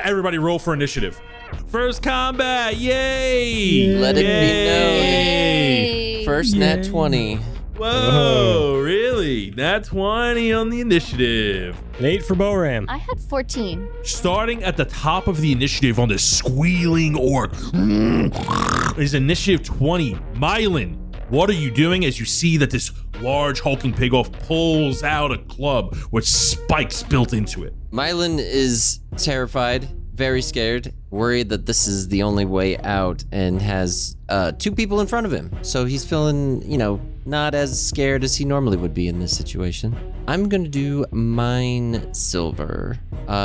Everybody roll for initiative. First combat, yay! Let it Yay. be known. First nat 20. Whoa, really? Nat 20 on the initiative. An 8 for Boram. I had 14. Starting at the top of the initiative on this squealing orc is initiative 20. Myelin, what are you doing as you see that this large hulking pig orc pulls out a club with spikes built into it? Myelin is terrified, very scared, worried that this is the only way out, and has 2 people in front of him. So he's feeling, not as scared as he normally would be in this situation. I'm gonna do Mine Silver.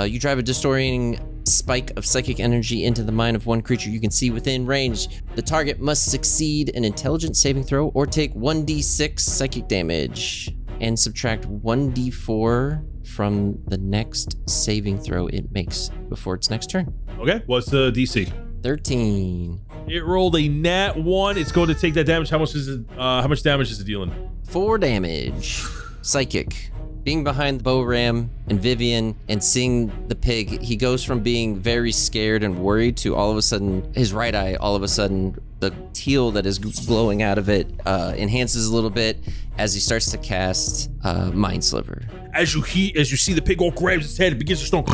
You drive a disorienting spike of psychic energy into the mind of one creature you can see within range. The target must succeed an intelligence saving throw or take 1d6 psychic damage and subtract 1d4 from the next saving throw it makes before its next turn. Okay, what's the DC? 13. It rolled a nat 1. It's going to take that damage. How much damage is it dealing? 4 damage. Psychic. Being behind Boram and Vivien and seeing the pig, he goes from being very scared and worried to all of a sudden, his right eye, all of a sudden, the teal that is glowing out of it enhances a little bit as he starts to cast Mind Sliver. As you see the pig orc grabs its head, it begins to snort.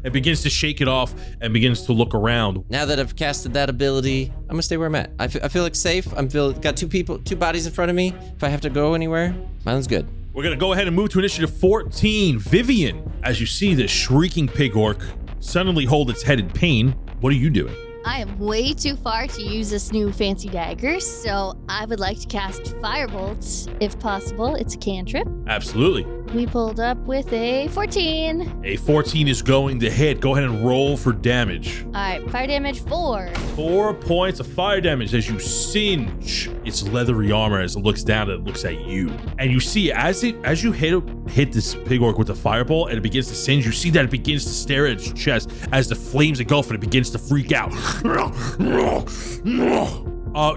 It begins to shake it off and begins to look around. Now that I've casted that ability, I'm gonna stay where I'm at. I feel like safe. Got 2 bodies in front of me. If I have to go anywhere, mine's good. We're gonna go ahead and move to initiative 14. Vivien, as you see this shrieking pig orc suddenly hold its head in pain, what are you doing? I am way too far to use this new fancy dagger, so I would like to cast Firebolt, if possible. It's a cantrip. Absolutely. We pulled up with a 14. A 14 is going to hit. Go ahead and roll for damage. All right, fire damage 4. 4 points of fire damage as you singe its leathery armor as it looks down and it looks at you. And you see as you hit this pig orc with a fireball and it begins to singe, you see that it begins to stare at its chest as the flames engulf and it begins to freak out.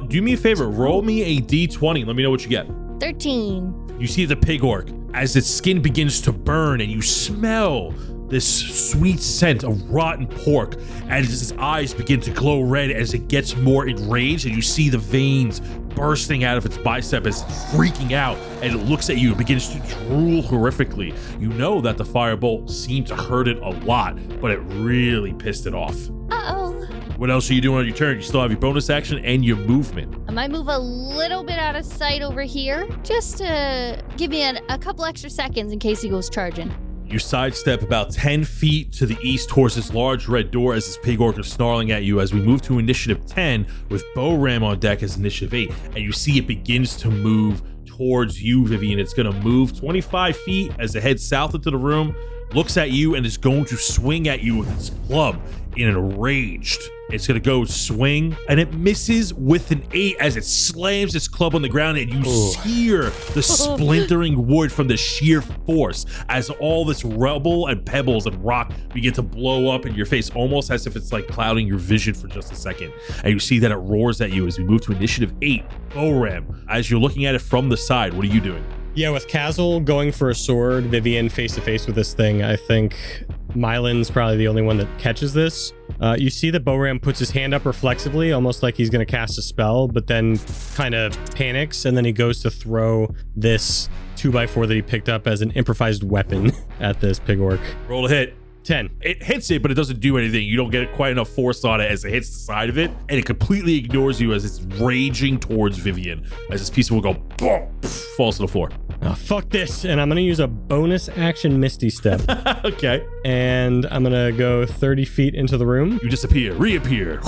Do me a favor, roll me a d20. Let me know what you get. 13. You see the pig orc as its skin begins to burn and you smell this sweet scent of rotten pork as its eyes begin to glow red as it gets more enraged, and you see the veins bursting out of its bicep as it's freaking out, and it looks at you and begins to drool horrifically. You know that the firebolt seemed to hurt it a lot, but it really pissed it off. Uh-oh. What else are you doing on your turn? You still have your bonus action and your movement. I might move a little bit out of sight over here, just to give me a couple extra seconds in case he goes charging. You sidestep about 10 feet to the east towards this large red door as this pig orc is snarling at you as we move to initiative 10 with Boram on deck as initiative 8. And you see it begins to move towards you, Vivien. It's going to move 25 feet as it heads south into the room, looks at you, and is going to swing at you with its club in enraged. It's going to go swing, and it misses with an 8 as it slams its club on the ground, and you hear the splintering wood from the sheer force as all this rubble and pebbles and rock begin to blow up in your face, almost as if it's like clouding your vision for just a second. And you see that it roars at you as we move to initiative 8. Boram, as you're looking at it from the side, what are you doing? Yeah, with Kaz'il going for a sword, Vivien face to face with this thing, I think Myelin's probably the only one that catches this. You see that Boram puts his hand up reflexively, almost like he's going to cast a spell, but then kind of panics, and then he goes to throw this 2x4 that he picked up as an improvised weapon at this pig orc. Roll a hit. 10. It hits it, but it doesn't do anything. You don't get quite enough force on it as it hits the side of it, and it completely ignores you as it's raging towards Vivien. As this piece will go, boom, falls to the floor. Oh, fuck this. And I'm going to use a bonus action Misty Step. Okay. And I'm going to go 30 feet into the room. You disappear, reappear.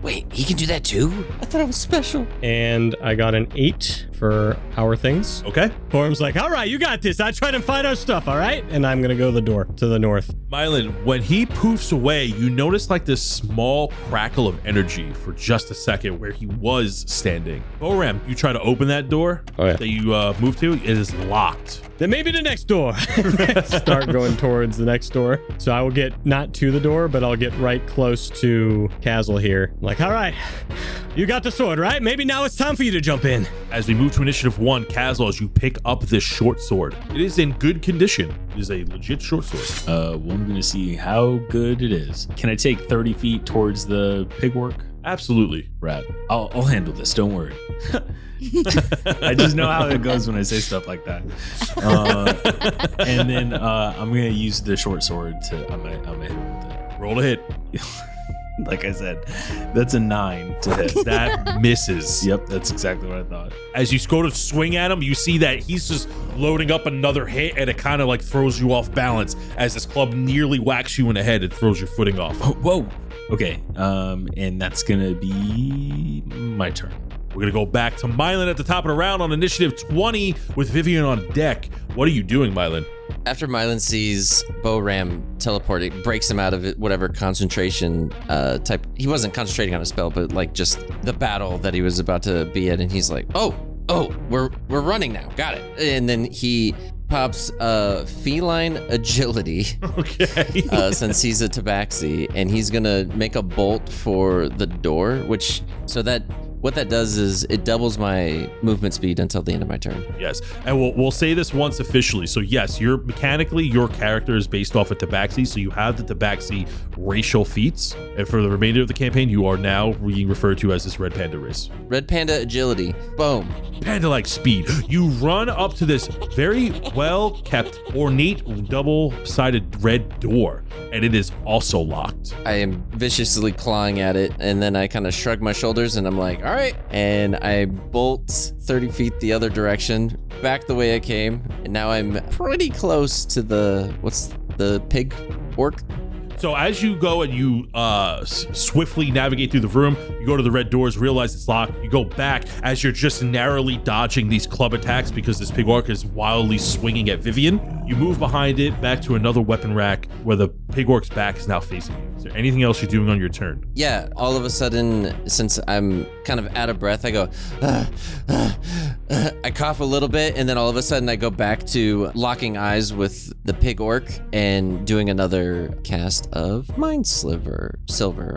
Wait, he can do that too? I thought it was special. And I got an 8 for our things. Okay. Borum's like, all right, you got this. I tried to find our stuff, all right? And I'm going to go the door to the north. Myelin, when he poofs away, you notice like this small crackle of energy for just a second where he was standing. Boram, you try to open that door that you moved to. It is locked. Then maybe the next door. Start going towards the next door. So I will get not to the door, but I'll get right close to Kaz'il here. I'm like, all right, you got the sword, right? Maybe now it's time for you to jump in. As we move to initiative 1, Kaz'il, as you pick up this short sword, it is in good condition. It is a legit short sword. Well, I'm going to see how good it is. Can I take 30 feet towards the pig work? Absolutely. Rad. I'll handle this. Don't worry. I just know how it goes when I say stuff like that. And then I'm going to use the short sword to, I'm going to hit him with it. Roll a hit. Like I said, that's a 9 to hit. That misses. Yep, that's exactly what I thought. As you go to swing at him, you see that he's just loading up another hit, and it kind of like throws you off balance as this club nearly whacks you in the head and throws your footing off. Whoa. Okay, and that's going to be my turn. We're going to go back to Myelin at the top of the round on initiative 20 with Vivien on deck. What are you doing, Myelin? After Myelin sees Boram teleport, it breaks him out of it, whatever concentration type. He wasn't concentrating on a spell, but like just the battle that he was about to be in. And he's like, oh, we're running now. Got it. And then he pops feline agility. Okay. Since he's a tabaxi, and he's going to make a bolt for the door, what that does is it doubles my movement speed until the end of my turn. Yes, and we'll say this once officially. So yes, your character is based off of Tabaxi, so you have the Tabaxi racial feats, and for the remainder of the campaign, you are now being referred to as this Red Panda race. Red Panda agility. Boom. Panda-like speed. You run up to this very well-kept, ornate, double-sided red door, and it is also locked. I am viciously clawing at it, and then I kind of shrug my shoulders, and I'm like, all right. And I bolt 30 feet the other direction, back the way I came, and now I'm pretty close to the pig orc. So as you go and you swiftly navigate through the room, you go to the red doors, realize it's locked. You go back as you're just narrowly dodging these club attacks because this pig orc is wildly swinging at Vivien. You move behind it back to another weapon rack where the pig orc's back is now facing you. Is there anything else you're doing on your turn? Yeah, all of a sudden, since I'm kind of out of breath, I go, I cough a little bit, and then all of a sudden I go back to locking eyes with the pig orc and doing another cast of Mind Silver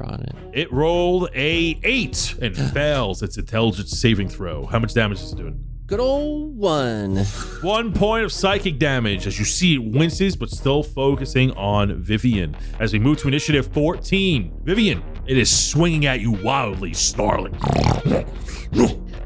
on it. It rolled a 8 and fails its intelligence saving throw. How much damage is it doing? Good old 1. 1 point of psychic damage as you see it winces, but still focusing on Vivien. As we move to initiative 14, Vivien, it is swinging at you wildly, snarling.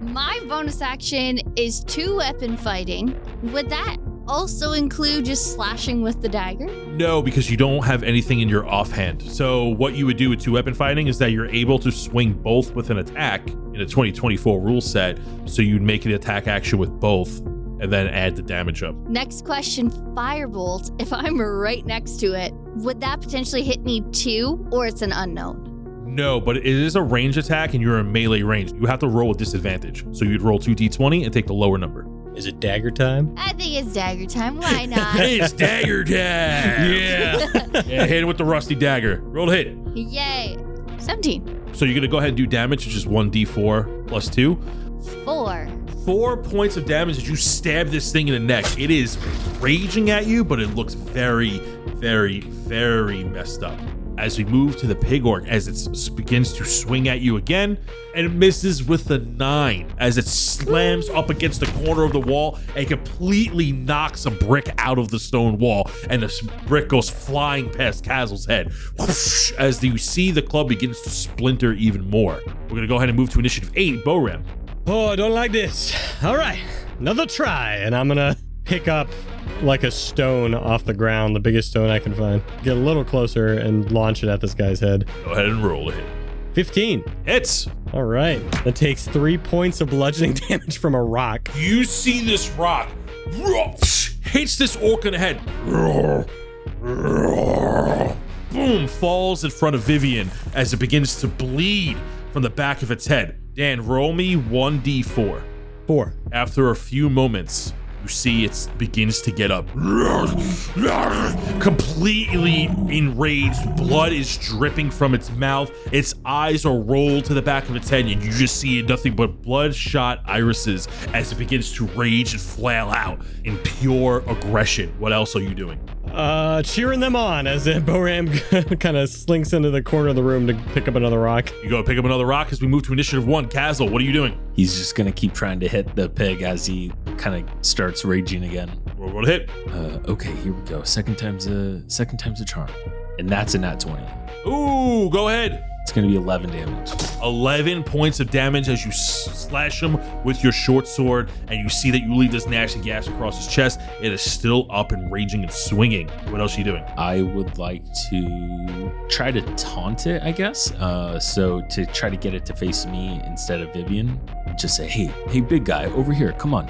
My bonus action is 2 weapon fighting. Would that also include just slashing with the dagger? No, because you don't have anything in your offhand. So what you would do with 2 weapon fighting is that you're able to swing both with an attack in a 2024 rule set. So you'd make an attack action with both and then add the damage up. Next question, Firebolt. If I'm right next to it, would that potentially hit me too, or it's an unknown? No, but it is a range attack and you're in melee range. You have to roll with disadvantage. So you'd roll 2d20 and take the lower number. Is it dagger time? I think it's dagger time. Why not? Hey, it's dagger time. Yeah. Yeah, hit it with the rusty dagger. Roll a hit. Yay. 17. So you're going to go ahead and do damage, which is 1d4 plus 2. 4. 4 points of damage as you stab this thing in the neck. It is raging at you, but it looks very, very, very messed up. As we move to the pig orc, as it begins to swing at you again, and it misses with the 9 as it slams up against the corner of the wall and completely knocks a brick out of the stone wall, and the brick goes flying past Kaz'il's head. Whoosh, as you see the club begins to splinter even more. We're going to go ahead and move to initiative 8, Boram. Oh, I don't like this. All right, another try, and I'm gonna pick up like a stone off the ground, the biggest stone I can find. Get a little closer and launch it at this guy's head. Go ahead and roll a hit. 15. Hits. All right. That takes 3 points of bludgeoning damage from a rock. You see this rock hits this orc in the head. Boom, falls in front of Vivien as it begins to bleed from the back of its head. Dan, roll me 1d4. 4. After a few moments, you see it begins to get up. Completely enraged. Blood is dripping from its mouth. Its eyes are rolled to the back of its head, and you just see nothing but bloodshot irises as it begins to rage and flail out in pure aggression. What else are you doing? Cheering them on as Boram kind of slinks into the corner of the room to pick up another rock. You go pick up another rock as we move to initiative 1. Kaz'il, what are you doing? He's just gonna keep trying to hit the pig as he kind of starts raging again. We're going to hit. Okay, here we go. Second time's a charm, and that's a nat 20. Ooh, go ahead. It's gonna be 11 damage. 11 points of damage as you slash him with your short sword, and you see that you leave this gnashing gas across his chest. It is still up and raging and swinging. What else are you doing? I would like to try to taunt it, I guess. So to try to get it to face me instead of Vivien, just say, hey, big guy, over here, come on.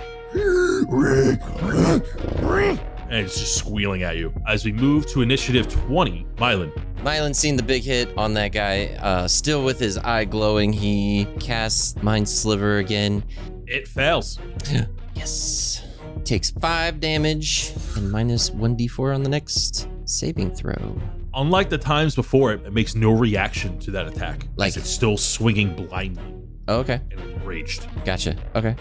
And it's just squealing at you. As we move to initiative 20, Myelin. Mylin's seen the big hit on that guy. Still with his eye glowing, he casts Mind Sliver again. It fails. Yes. Takes 5 damage and minus 1d4 on the next saving throw. Unlike the times before, it makes no reaction to that attack. Like- as it's still swinging blindly Oh, okay. and enraged. Gotcha. Okay.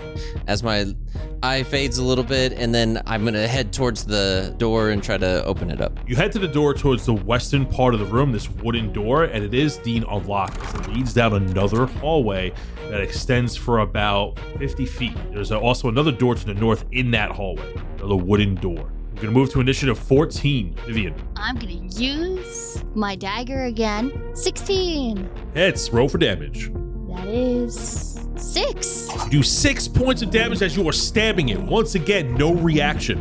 As my eye fades a little bit, and then I'm going to head towards the door and try to open it up. You head to the door towards the western part of the room, this wooden door, and it is indeed unlocked as it leads down another hallway that extends for about 50 feet. There's also another door to the north in that hallway, another wooden door. We're going to move to initiative 14. Vivien. I'm gonna use my dagger again. 16. Hits. Roll for damage. That is 6. You do 6 points of damage as you are stabbing it. Once again, no reaction.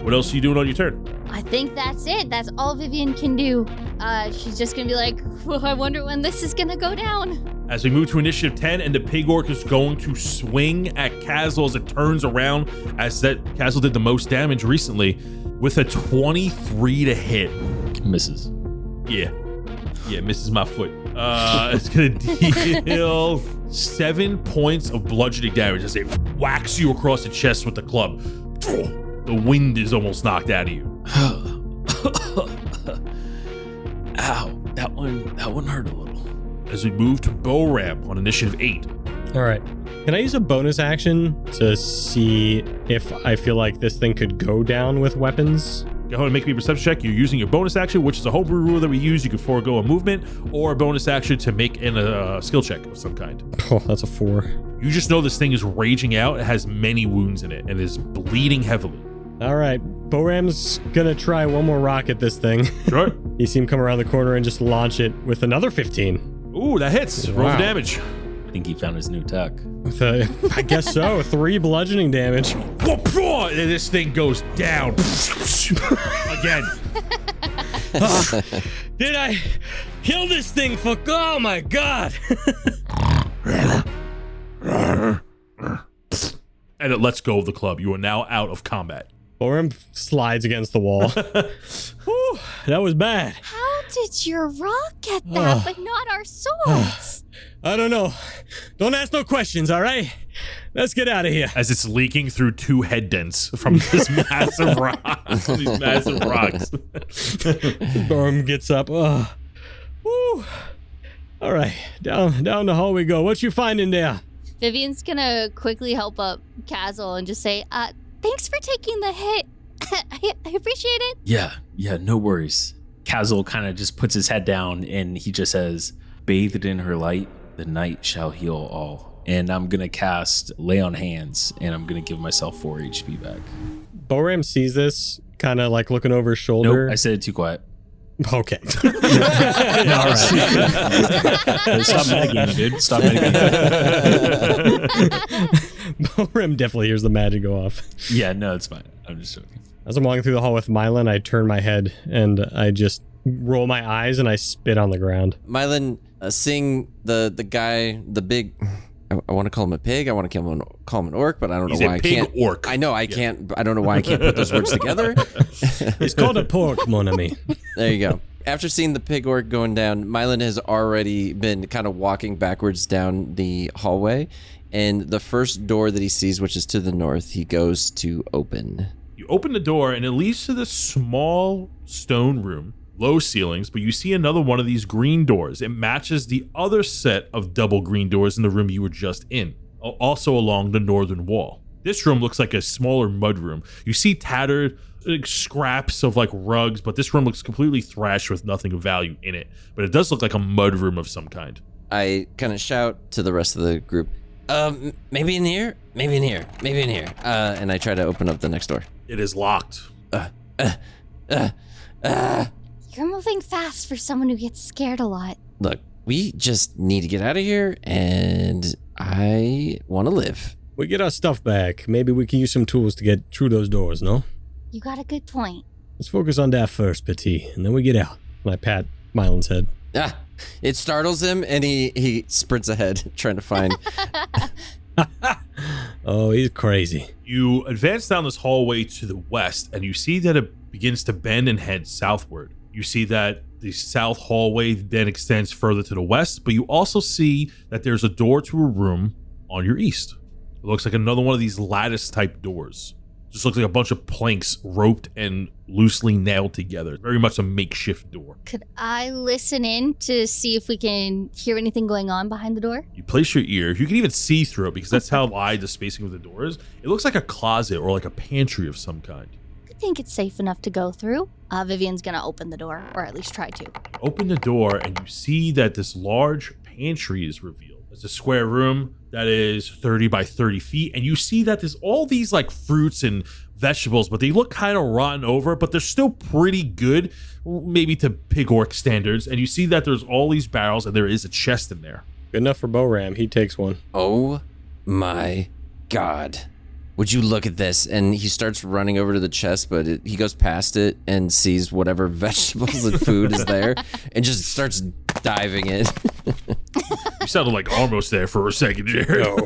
What else are you doing on your turn? I think that's it. That's all Vivien can do. She's just gonna be like, well, I wonder when this is gonna go down. As we move to initiative 10, and the pig orc is going to swing at Kaz'il as it turns around, as that Kaz'il did the most damage recently, with a 23 to hit. Misses. Yeah, misses my foot. It's gonna deal 7 points of bludgeoning damage as it whacks you across the chest with the club. The wind is almost knocked out of you. Ow, that one hurt a little. As we move to Boram on initiative 8. All right. Can I use a bonus action to see if I feel like this thing could go down with weapons? Go ahead and make me a perception check. You're using your bonus action, which is a homebrew rule that we use. You can forego a movement or a bonus action to make a skill check of some kind. Oh, that's a 4. You just know this thing is raging out. It has many wounds in it and is bleeding heavily. All right. Boram's gonna try one more rock at this thing. Sure. You see him come around the corner and just launch it with another 15. Ooh, that hits. Roll Wow. for damage. I think he found his new tech. I guess so. 3 bludgeoning damage. And this thing goes down. Again. Did I kill this thing for? Oh my god! And it lets go of the club. You are now out of combat. Boram slides against the wall. Whew, that was bad. How did your rock get that, but not our swords? I don't know. Don't ask no questions, all right? Let's get out of here. As it's leaking through 2 head dents from this massive rock. These massive rocks. Boram gets up. Woo. All right, down the hall we go. What you finding there? Vivien's gonna quickly help up Kaz'il and just say, thanks for taking the hit. I appreciate it. Yeah, no worries. Kaz'il kind of just puts his head down and he just says, bathed in her light, the night shall heal all. And I'm going to cast Lay on Hands and I'm going to give myself 4 HP back. Boram sees this, kind of like looking over his shoulder. Nope, I said it too quiet. Okay. All right. Stop metagaming, dude. Stop metagaming. Boram definitely hears the magic go off. Yeah, no, it's fine. I'm just joking. As I'm walking through the hall with Myelin, I turn my head and I just roll my eyes and I spit on the ground. Myelin, seeing the guy, the big, I want to call him a pig. I want to call him an orc, but I don't know why I can't. He's a pig orc. I know I can't. I don't know why I can't put those words together. It's called a pork, mon ami. There you go. After seeing the pig orc going down, Myelin has already been kind of walking backwards down the hallway, and the first door that he sees, which is to the north, he goes to open. You open the door and it leads to this small stone room, low ceilings, but you see another one of these green doors. It matches the other set of double green doors in the room you were just in, also along the northern wall. This room looks like a smaller mud room. You see tattered scraps of like rugs, but this room looks completely thrashed with nothing of value in it. But it does look like a mud room of some kind. I kind of shout to the rest of the group, maybe in here, maybe in here, maybe in here. And I try to open up the next door. It is locked. You're moving fast for someone who gets scared a lot. Look, we just need to get out of here, and I want to live. We get our stuff back. Maybe we can use some tools to get through those doors, no? You got a good point. Let's focus on that first, Petit, and then we get out. And I pat Mylin's head. It startles him, and he sprints ahead, trying to find... Oh, he's crazy. You advance down this hallway to the west, and you see that it begins to bend and head southward. You see that the south hallway then extends further to the west, but you also see that there's a door to a room on your east. It looks like another one of these lattice-type doors. Just looks like a bunch of planks roped and loosely nailed together. Very much a makeshift door. Could I listen in to see if we can hear anything going on behind the door? You place your ear. You can even see through it because that's how wide the spacing of the door is. It looks like a closet or like a pantry of some kind. I think it's safe enough to go through. Vivien's gonna open the door, or at least try to. Open the door and you see that this large pantry is revealed. It's a square room that is 30 by 30 feet, and you see that there's all these like fruits and vegetables, but they look kind of rotten over, but they're still pretty good, maybe to pig orc standards. And you see that there's all these barrels and there is a chest in there. Good enough for Boram. He takes one. Oh my God. Would you look at this? And he starts running over to the chest, but he goes past it and sees whatever vegetables and food is there and just starts diving in. You sounded like almost there for a second, Jared. No.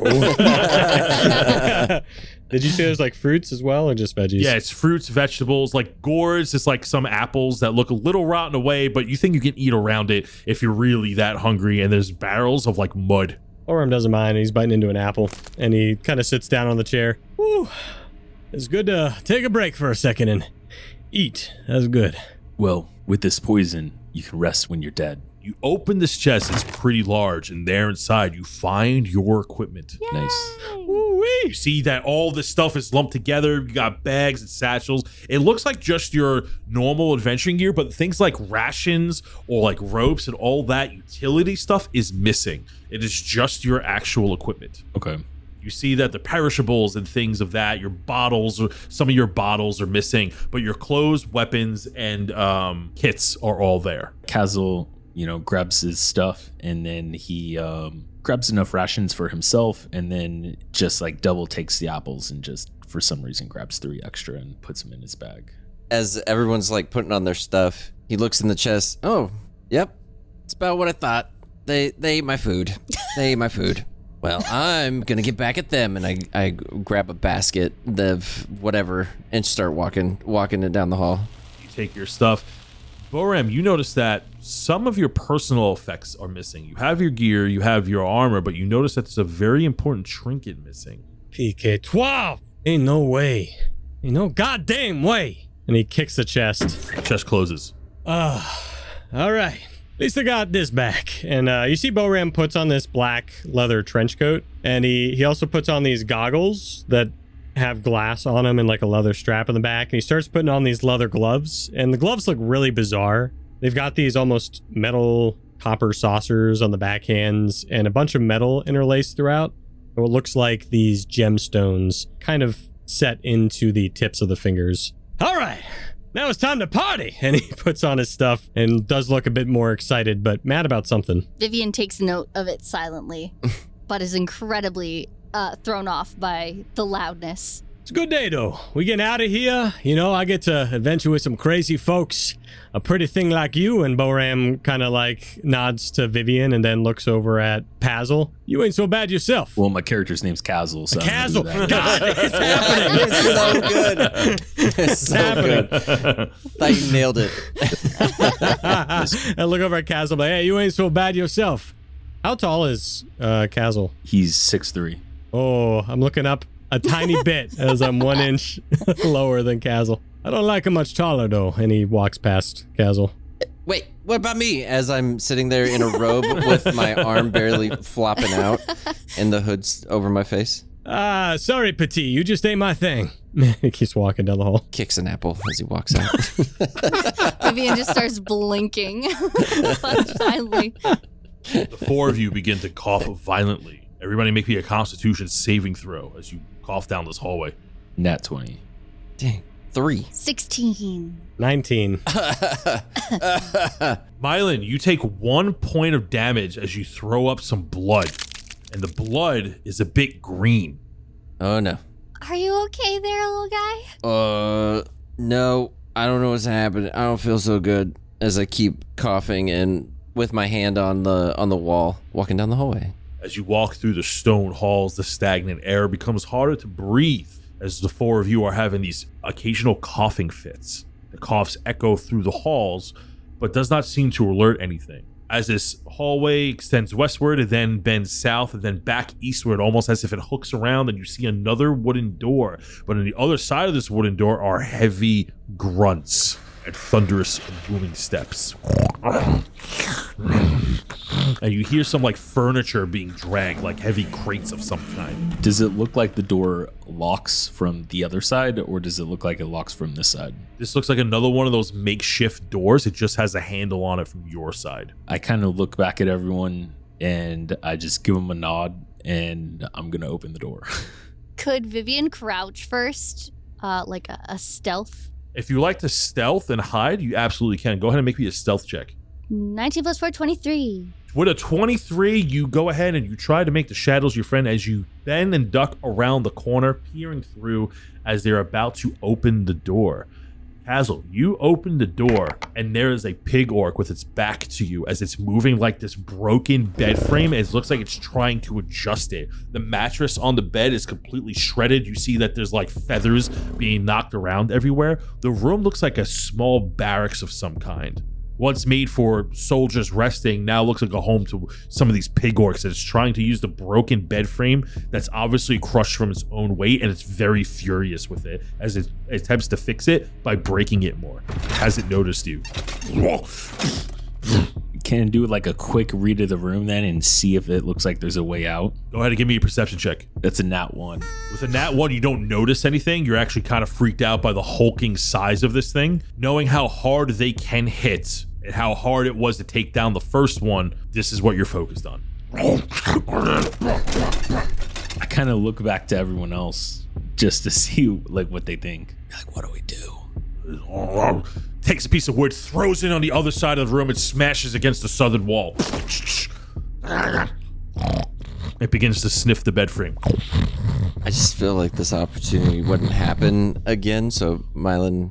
Did you say there's like fruits as well or just veggies? Yeah, it's fruits, vegetables, like gourds. It's like some apples that look a little rotten away, but you think you can eat around it if you're really that hungry. And there's barrels of like mud. Boram doesn't mind. He's biting into an apple and he kind of sits down on the chair. Whew. It's good to take a break for a second and eat. That's good. Well, with this poison, you can rest when you're dead. You open this chest, it's pretty large, and there inside you find your equipment. Yay! Nice. You see that all this stuff is lumped together. You got bags and satchels. It looks like just your normal adventuring gear, but things like rations or like ropes and all that utility stuff is missing. It is just your actual equipment. Okay. You see that the perishables and things of that, your bottles, or some of your bottles are missing, but your clothes, weapons, and kits are all there. Kaz'il, grabs his stuff and then he grabs enough rations for himself and then just like double takes the apples and just for some reason grabs 3 extra and puts them in his bag. As everyone's like putting on their stuff, he looks in the chest. Oh, yep. It's about what I thought. They ate my food. They ate my food. Well, I'm going to get back at them. And I grab a basket of whatever and start walking it down the hall. You take your stuff. Boram, you notice that some of your personal effects are missing. You have your gear, you have your armor, but you notice that there's a very important trinket missing. PK-12! Ain't no way. Ain't no goddamn way. And he kicks the chest. The chest closes. All right. At least I got this back. And you see Boram puts on this black leather trench coat. And he also puts on these goggles that have glass on them and like a leather strap in the back. And he starts putting on these leather gloves. And the gloves look really bizarre. They've got these almost metal copper saucers on the back hands and a bunch of metal interlaced throughout. What looks like these gemstones kind of set into the tips of the fingers. All right. Now it's time to party. And he puts on his stuff and does look a bit more excited, but mad about something. Vivien takes note of it silently, but is incredibly thrown off by the loudness. It's a good day, though. We getting out of here. You know, I get to adventure with some crazy folks. A pretty thing like you. And Boram kind of like nods to Vivien and then looks over at Kaz'il. You ain't so bad yourself. Well, my character's name's Kaz'il. So Kaz'il. God, it's happening. It's so good. It's so good. Thought you nailed it. I look over at Kaz'il, like, hey, you ain't so bad yourself. How tall is Kaz'il? He's 6'3". Oh, I'm looking up a tiny bit as I'm 1 inch lower than Kaz'il. I don't like him much taller, though. And he walks past Kaz'il. Wait, what about me? As I'm sitting there in a robe with my arm barely flopping out and the hood's over my face. Sorry, Petit. You just ain't my thing. He keeps walking down the hall. Kicks an apple as he walks out. Vivien just starts blinking silently. The four of you begin to cough violently. Everybody make me a Constitution saving throw as you cough down this hallway. Nat 20. Dang. 3. 16. 19. Myelin, you take 1 point of damage as you throw up some blood. And the blood is a bit green. Oh, no. Are you okay there, little guy? No. I don't know what's happening. I don't feel so good as I keep coughing and with my hand on the wall, walking down the hallway. As you walk through the stone halls, the stagnant air becomes harder to breathe as the four of you are having these occasional coughing fits. The coughs echo through the halls, but does not seem to alert anything. As this hallway extends westward and then bends south and then back eastward, almost as if it hooks around, and you see another wooden door. But on the other side of this wooden door are heavy grunts and thunderous booming steps. And you hear some like furniture being dragged, like heavy crates of some kind. Does it look like the door locks from the other side, or does it look like it locks from this side? This looks like another one of those makeshift doors. It just has a handle on it from your side. I kind of look back at everyone and I just give them a nod, and I'm going to open the door. Could Vivien crouch first, like a stealth? If you like to stealth and hide, you absolutely can. Go ahead and make me a stealth check. 19 plus 4, 23. With a 23, you go ahead and you try to make the shadows your friend as you bend and duck around the corner, peering through as they're about to open the door. Kaz'il, you open the door, and there is a pig orc with its back to you as it's moving like this broken bed frame. It looks like it's trying to adjust it. The mattress on the bed is completely shredded. You see that there's like feathers being knocked around everywhere. The room looks like a small barracks of some kind. Once made for soldiers resting, now looks like a home to some of these pig orcs that is trying to use the broken bed frame that's obviously crushed from its own weight, and it's very furious with it as it attempts to fix it by breaking it more. Has it noticed you? Can I do like a quick read of the room then and see if it looks like there's a way out? Go ahead and give me a perception check. That's a nat 1. With a nat 1, you don't notice anything. You're actually kind of freaked out by the hulking size of this thing. Knowing how hard they can hit and how hard it was to take down the first one, this is what you're focused on. I kind of look back to everyone else just to see like what they think. Like, what do we do? Takes a piece of wood, throws it on the other side of the room, and smashes against the southern wall. It begins to sniff the bed frame. I just feel like this opportunity wouldn't happen again, so Myelin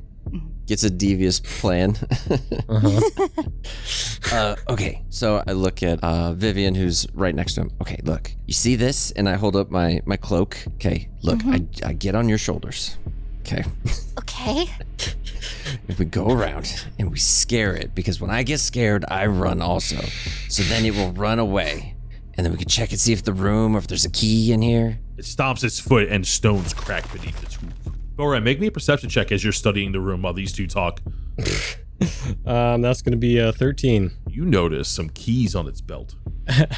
gets a devious plan. Okay, so I look at Vivien, who's right next to him. Okay, look, you see this? And I hold up my cloak. Okay, look, I get on your shoulders. Okay. Okay. If we go around and we scare it, because when I get scared, I run also. So then it will run away. And then we can check and see if the room or if there's a key in here. It stomps its foot and stones crack beneath its hoof. Boram, make me a perception check as you're studying the room while these two talk. That's going to be 13. You notice some keys on its belt.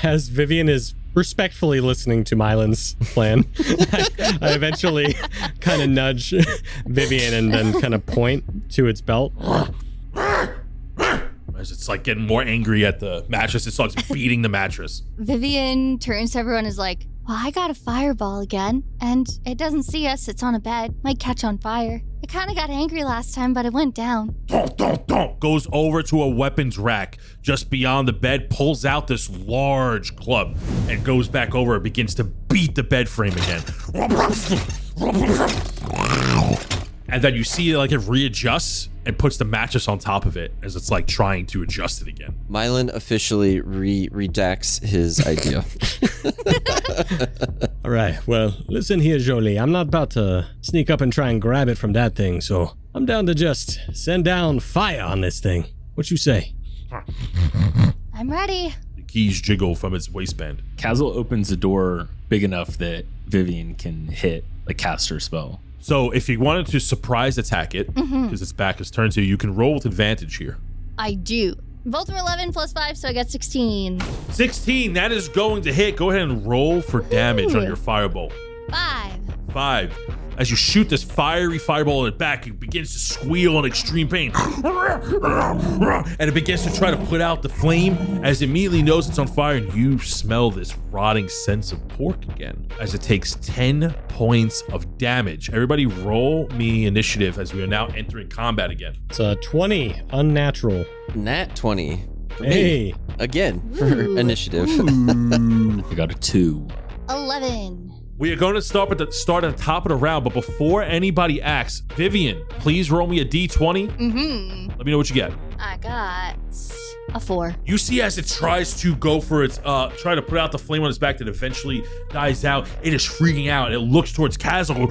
As Vivien is respectfully listening to Mylin's plan, I eventually kind of nudge Vivien and then kind of point to its belt. As it's like getting more angry at the mattress, it starts beating the mattress. Vivien turns to everyone and is like, well, I got a fireball again, and it doesn't see us. It's on a bed. Might catch on fire. I kind of got angry last time, but it went down. Goes over to a weapons rack just beyond the bed, pulls out this large club, and goes back over and begins to beat the bed frame again. And then you see like it readjusts and puts the mattress on top of it as it's like trying to adjust it again. Myelin officially redacts his idea. All right, well, listen here, Jolie. I'm not about to sneak up and try and grab it from that thing, so I'm down to just send down fire on this thing. What you say? I'm ready. The keys jiggle from its waistband. Kaz'il opens the door big enough that Vivien can hit a caster spell. So if you wanted to surprise attack it, because its back is turned to you, you can roll with advantage here. I do. Both are 11 plus 5, so I got 16. 16, that is going to hit. Go ahead and roll for damage on your firebolt. 5. As you shoot this fiery fireball in the back, it begins to squeal in extreme pain. And it begins to try to put out the flame as it immediately knows it's on fire, and you smell this rotting sense of pork again as it takes 10 points of damage. Everybody roll me initiative as we are now entering combat again. It's a 20, unnatural. Nat 20. For Hey. me. Again, for initiative. I got a 2. 11. We are going to start at the top of the round, but before anybody acts, Vivien, please roll me a d20. Let me know what you get. I got a 4. You see as it tries to go for its, try to put out the flame on its back that eventually dies out. It is freaking out. It looks towards Kaz'il.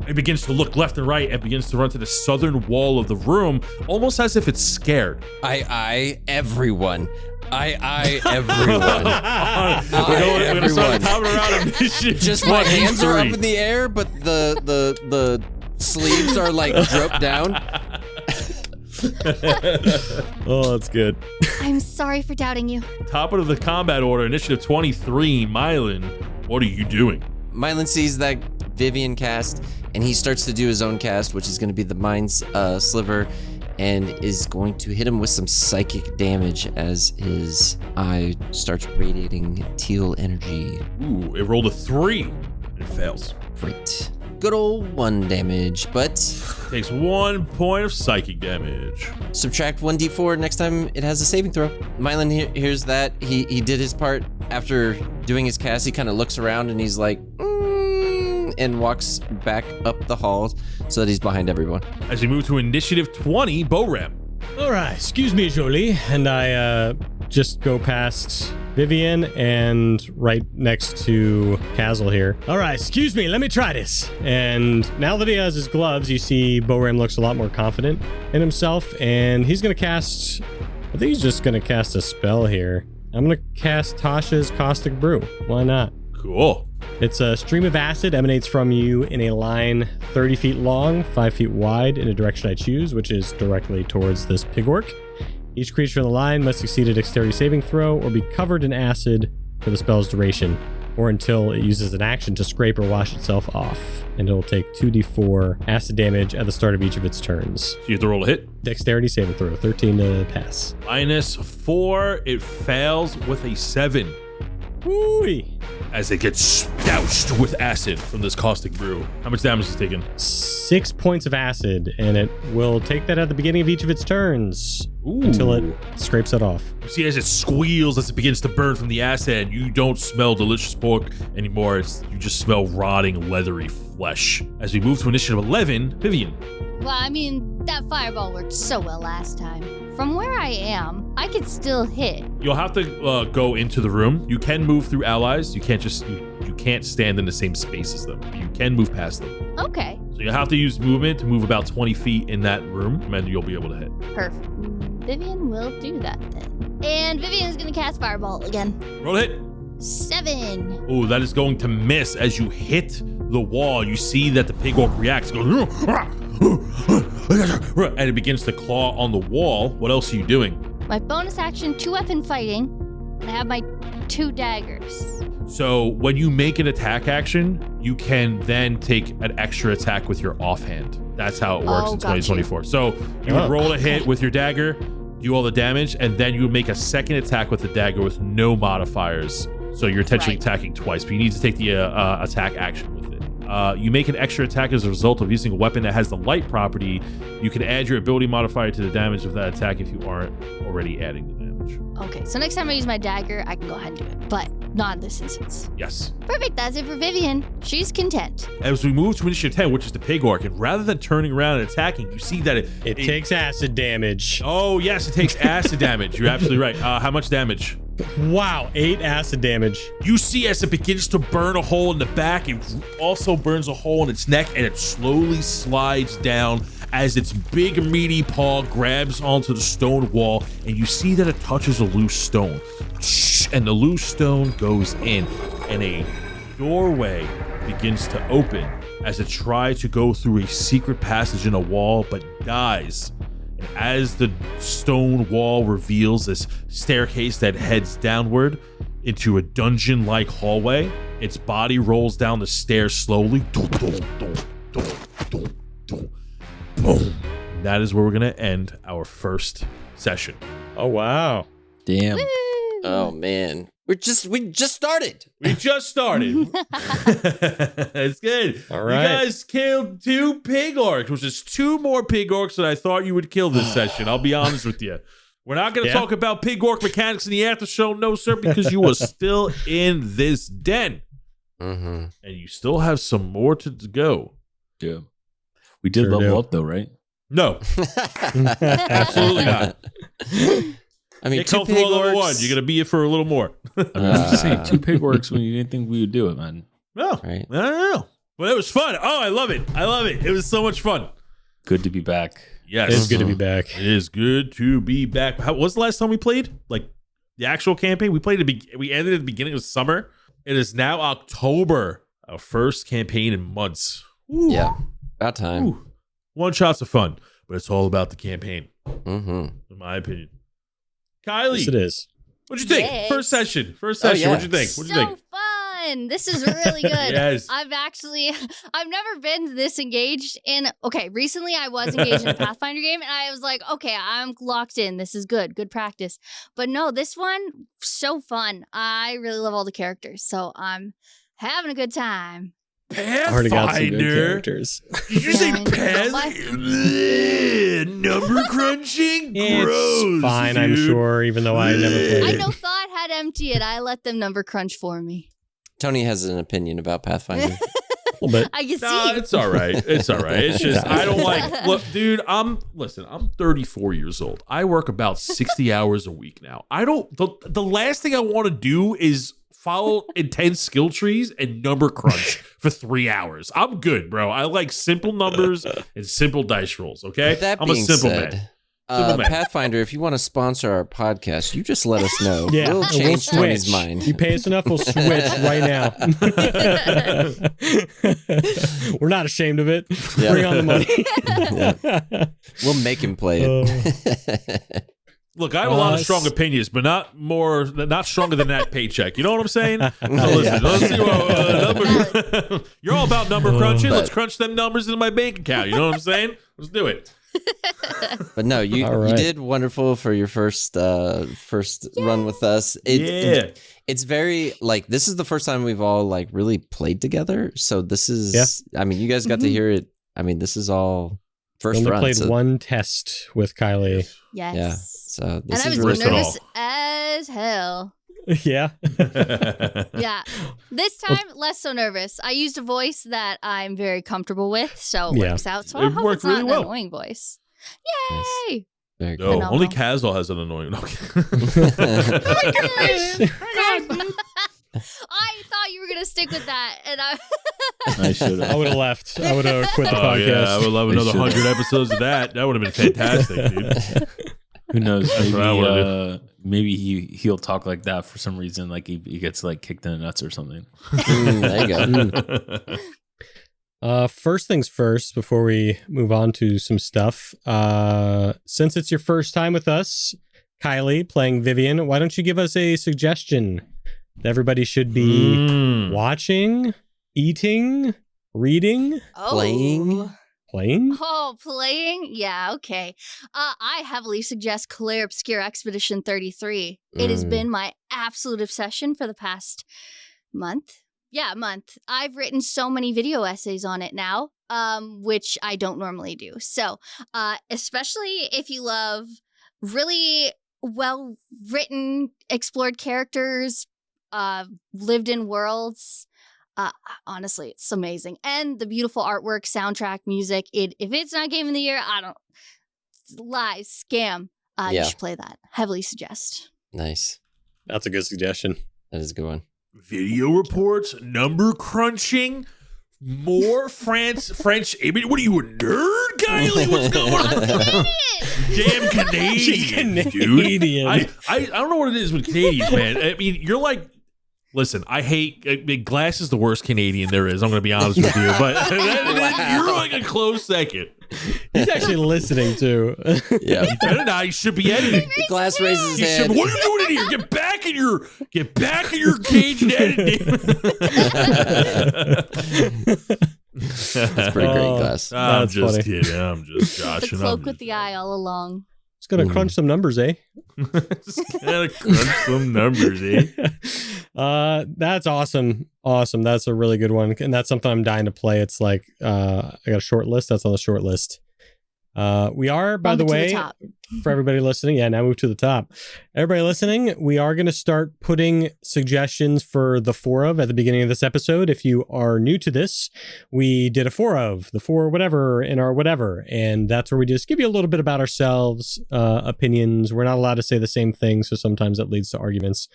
It begins to look left and right and begins to run to the southern wall of the room, almost as if it's scared. Everyone. everyone. We're going to start the top of the round of initiative. Just my hands are up in the air, but the sleeves are like dropped down. Oh, that's good. I'm sorry for doubting you. Top of the combat order, initiative 23, Myelin. What are you doing? Myelin sees that Vivien cast, and he starts to do his own cast, which is going to be the Mind's Sliver, and is going to hit him with some psychic damage as his eye starts radiating teal energy. Ooh, it rolled a 3. It fails. Great. Good old 1 damage, but Takes 1 point of psychic damage. subtract 1d4 next time it has a saving throw. Myelin hears that. He did his part. After doing his cast, he kind of looks around and he's like, and walks back up the hall so that he's behind everyone. As we move to initiative 20, Boram. All right, excuse me, Jolie. And I just go past Vivien and right next to Kaz'il here. All right, excuse me, let me try this. And now that he has his gloves, you see Boram looks a lot more confident in himself, and he's going to cast, I think he's just going to cast a spell here. I'm going to cast Tasha's Caustic Brew. Why not? Cool. It's a stream of acid emanates from you in a line 30 feet long, 5 feet wide in a direction I choose, which is directly towards this pigork. Each creature in the line must succeed a dexterity saving throw or be covered in acid for the spell's duration, or until it uses an action to scrape or wash itself off. And it'll take 2d4 acid damage at the start of each of its turns. So you have to roll a hit. Dexterity saving throw, 13 to pass. -4, it fails with a 7. Woo-wee. As it gets doused with acid from this caustic brew. How much damage is it taking? 6 points of acid, and it will take that at the beginning of each of its turns. Ooh. Until it scrapes it off. You see as it squeals, as it begins to burn from the acid, you don't smell delicious pork anymore. You just smell rotting, leathery flesh. As we move to initiative 11, Vivien. Well, I mean, that fireball worked so well last time. From where I am, I could still hit. You'll have to go into the room. You can move through allies. You can't just, you can't stand in the same space as them. You can move past them. Okay, So you'll have to use movement to move about 20 feet in that room, and then you'll be able to hit. perfect. Vivien will do that then. And Vivien's gonna cast fireball again. Roll a hit. 7. Oh, that is going to miss. As you hit the wall, you see that the pig orc reacts. It goes, and it begins to claw on the wall. What else are you doing? My bonus action, 2-weapon fighting, and I have my 2 daggers. So when you make an attack action, you can then take an extra attack with your offhand. That's how it works in got you. 2024. So you would roll a hit with your dagger, do all the damage, and then you would make a second attack with the dagger with no modifiers. So you're potentially Right. attacking twice, but you need to take the attack action with it. You make an extra attack as a result of using a weapon that has the light property. You can add your ability modifier to the damage of that attack if you aren't already adding the damage. Okay, so next time I use my dagger, I can go ahead and do it, but not in this instance. Yes. Perfect, that's it for Vivien. She's content. As we move to initiative 10, which is the pig orc, and rather than turning around and attacking, you see that It takes acid damage. Oh, yes, it takes acid damage. You're absolutely right. How much damage? Wow, 8 acid damage. You see as it begins to burn a hole in the back, it also burns a hole in its neck, and it slowly slides down as its big meaty paw grabs onto the stone wall, and you see that it touches a loose stone. And the loose stone goes in, and a doorway begins to open as it tries to go through a secret passage in a wall, but dies. And as the stone wall reveals this staircase that heads downward into a dungeon-like hallway, its body rolls down the stairs slowly. Boom. That is where we're gonna end our first session. Oh, wow. Damn. Woo! Oh man, we just started. We just started. It's good. All right. You guys killed 2 pig orcs, which is 2 more pig orcs than I thought you would kill this session. I'll be honest with you. We're not going to talk about pig orc mechanics in the after show, no sir, because you are still in this den. Mm-hmm. And you still have some more to go. Yeah. We did Sure level do. up though, right? No, absolutely not. I mean, Get 2 comfortable pig on level 1. orcs. You're going to be it for a little more. I mean, I'm just saying 2 pig orcs when you didn't think we would do it, man. No, Right. I don't know. But it was fun. Oh, I love it. I love it. It was so much fun. Good to be back. Yes. It's good to be back. It is good to be back. What was the last time we played? Like the actual campaign? We played we ended at the beginning of summer. It is now October. Our first campaign in months. Woo. Yeah, about time. Woo. One shots of fun, but it's all about the campaign, Mm-hmm. in my opinion. Kyleigh, Yes, it is. what'd you think? Yes. First session. Oh, yeah. What'd you think? What'd you So think? fun. This is really good. Yes. I've never been this engaged in, okay, recently I was engaged in a Pathfinder game and I was like, okay, I'm locked in. This is good practice. But no, this one, so fun. I really love all the characters. So I'm having a good time. Already got some good Pathfinder. characters. Did you say Yeah, I know. Pathfinder? Number crunching? Gross. It's fine, I'm dude. sure, even though I never I played. know Thought had empty it. I let them number crunch for me. Tony has an opinion about Pathfinder. A little bit. I can Nah, see. it's all right. It's all right. It's just I don't like. Look, dude. I'm 34 years old. I work about 60 hours a week now. I don't. The last thing I want to do is follow intense skill trees and number crunch for 3 hours. I'm good, bro. I like simple numbers and simple dice rolls. Okay, That I'm a being simple said, man. Simple man. Pathfinder, if you want to sponsor our podcast, you just let us know. Yeah, We'll and change switch. Tony's mind. You pay us enough, we'll switch right now. We're not ashamed of it. Yeah. Bring on the money. We'll make him play it. Look, I have a lot of strong opinions, but not stronger than that paycheck. You know what I'm saying? So listen, let's see what number. You're all about number crunching. Let's crunch them numbers into my bank account. You know what I'm saying? Let's do it. But no, you All right. did wonderful for your first run with us. It's very like this is the first time we've all like really played together. So this is I mean, you guys got to hear it. I mean, this is all first Only run. played so- one test with Kyleigh. Yes. Yeah. So And this I is was really First of all. nervous as hell. Yeah. Yeah. This time, less so nervous. I used a voice that I'm very comfortable with, so it Yeah. works out. So It I hope worked it's not really an well. annoying voice. Nice. Yay! Very No, cool. Phenomenal. only Kaz'il has an annoying. No. I thought you were gonna stick with that, and I. I should I have. would have left. I would have quit the Oh podcast. yeah, I would love another should've. 100 episodes of that. That would have been fantastic, dude. Who knows? That's what I wanna Maybe he'll talk like that for some reason, like he gets like kicked in the nuts or something. There you go. First things first, before we move on to some stuff. Since it's your first time with us, Kyleigh playing Vivien, why don't you give us a suggestion that everybody should be watching, eating, reading, Oh. playing? Oh, playing? Yeah, okay. I heavily suggest Claire Obscure Expedition 33. It has been my absolute obsession for the past month. month. I've written so many video essays on it now, which I don't normally do. So, especially if you love really well-written, explored characters, lived-in worlds, honestly, it's amazing. And the beautiful artwork, soundtrack, music. If it's not Game of the Year, I don't... Lies, scam. You should play that. Heavily suggest. Nice. That's a good suggestion. That is a good one. Video reports, number crunching, more French. I mean, what are you, a nerd, Kyleigh? What's going on? Damn Canadian, dude. I don't know what it is with Canadians, man. I mean, you're like, listen, Glass is the worst Canadian there is. I'm going to be honest with you, but you're like a close second. He's actually listening too. Yeah, you better not. He should be editing. Glass raises his hand. What are you doing in here? Get back in your cage and edit. That's pretty great, Glass. I'm just funny. kidding. I'm just joshing. The cloak with the eye all along. Just gonna crunch some numbers, eh? Just gotta crunch some numbers, eh? That's awesome. That's a really good one, and that's something I'm dying to play. It's like I got a short list. That's on the short list. We are, by the way, for everybody listening, now move to the top. Everybody listening, we are going to start putting suggestions for the four of at the beginning of this episode. If you are new to this, we did a the four whatever in our whatever, and that's where we just give you a little bit about ourselves, opinions. We're not allowed to say the same thing, so sometimes that leads to arguments.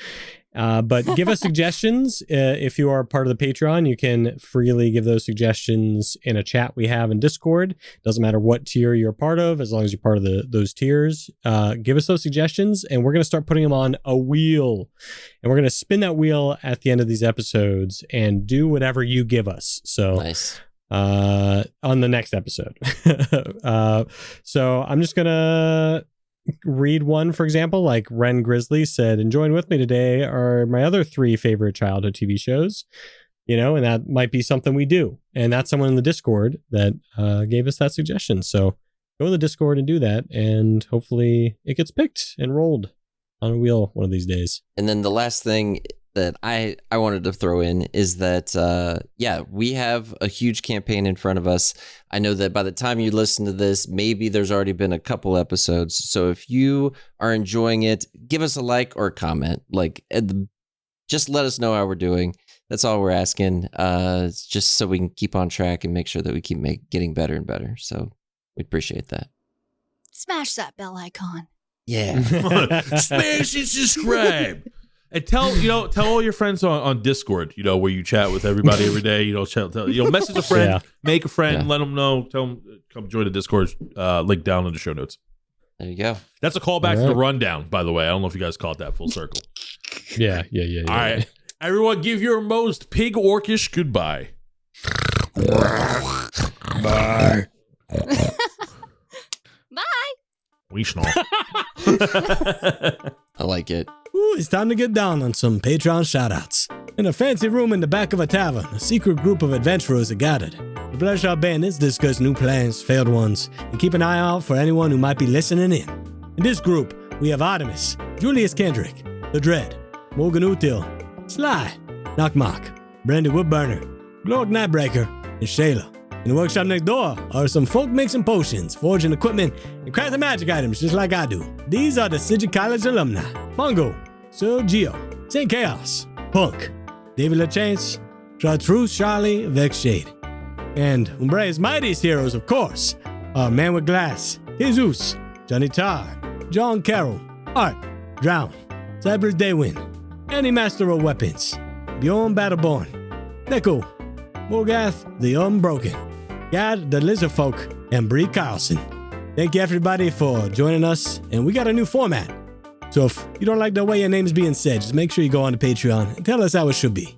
But give us suggestions. If you are part of the Patreon, you can freely give those suggestions in a chat we have in Discord. Doesn't matter what tier you're part of, as long as you're part of those tiers. Give us those suggestions, and we're going to start putting them on a wheel. And we're going to spin that wheel at the end of these episodes and do whatever you give us. So nice. On the next episode. So I'm just going to read one, for example, like Ren Grizzly said, and join with me today are my other 3 favorite childhood TV shows, and that might be something we do. And that's someone in the Discord that gave us that suggestion. So go in the Discord and do that, and hopefully it gets picked and rolled on a wheel one of these days. And then the last thing that I wanted to throw in is that, we have a huge campaign in front of us. I know that by the time you listen to this, maybe there's already been a couple episodes. So if you are enjoying it, give us a like or a comment. Just let us know how we're doing. That's all we're asking. It's just so we can keep on track and make sure that we keep getting better and better. So we appreciate that. Smash that bell icon. Yeah. Smash and subscribe. And tell all your friends on Discord, where you chat with everybody every day. Message a friend, make a friend, let them know, tell them come join the Discord. Link down in the show notes. There you go. That's a callback to the rundown, by the way. I don't know if you guys caught that full circle. Yeah. All right, everyone, give your most pig orcish goodbye. Bye. Bye. We snore. I like it. Ooh, it's time to get down on some Patreon shoutouts. In a fancy room in the back of a tavern, a secret group of adventurers are gathered. The Bloodshot Bandits discuss new plans, failed ones, and keep an eye out for anyone who might be listening in. In this group, we have Artemis, Julius Kendrick, The Dread, Morgan Util, Sly, Knockmock, Brandy Woodburner, Glorg Nightbreaker, and Shayla. In the workshop next door are some folk mixing potions, forging equipment, and crafting magic items just like I do. These are the Sigil College alumni: Mongo, Sir Geo, St. Chaos, Punk, David LaChance, Chartreuse, Charlie, Vexshade. And Umbrea's mightiest heroes, of course, are ManWithGlass, Jesus, Johnny Tar, John Carroll, Art, Drown, Cypress Daywind, Annie Master of Weapons, Bjorn Battleborn, Neko, Morgath the Unbroken, Gad the Lizardfolk, and Bree Carlson. Thank you everybody for joining us, and we got a new format. So if you don't like the way your name's being said, just make sure you go on to Patreon and tell us how it should be.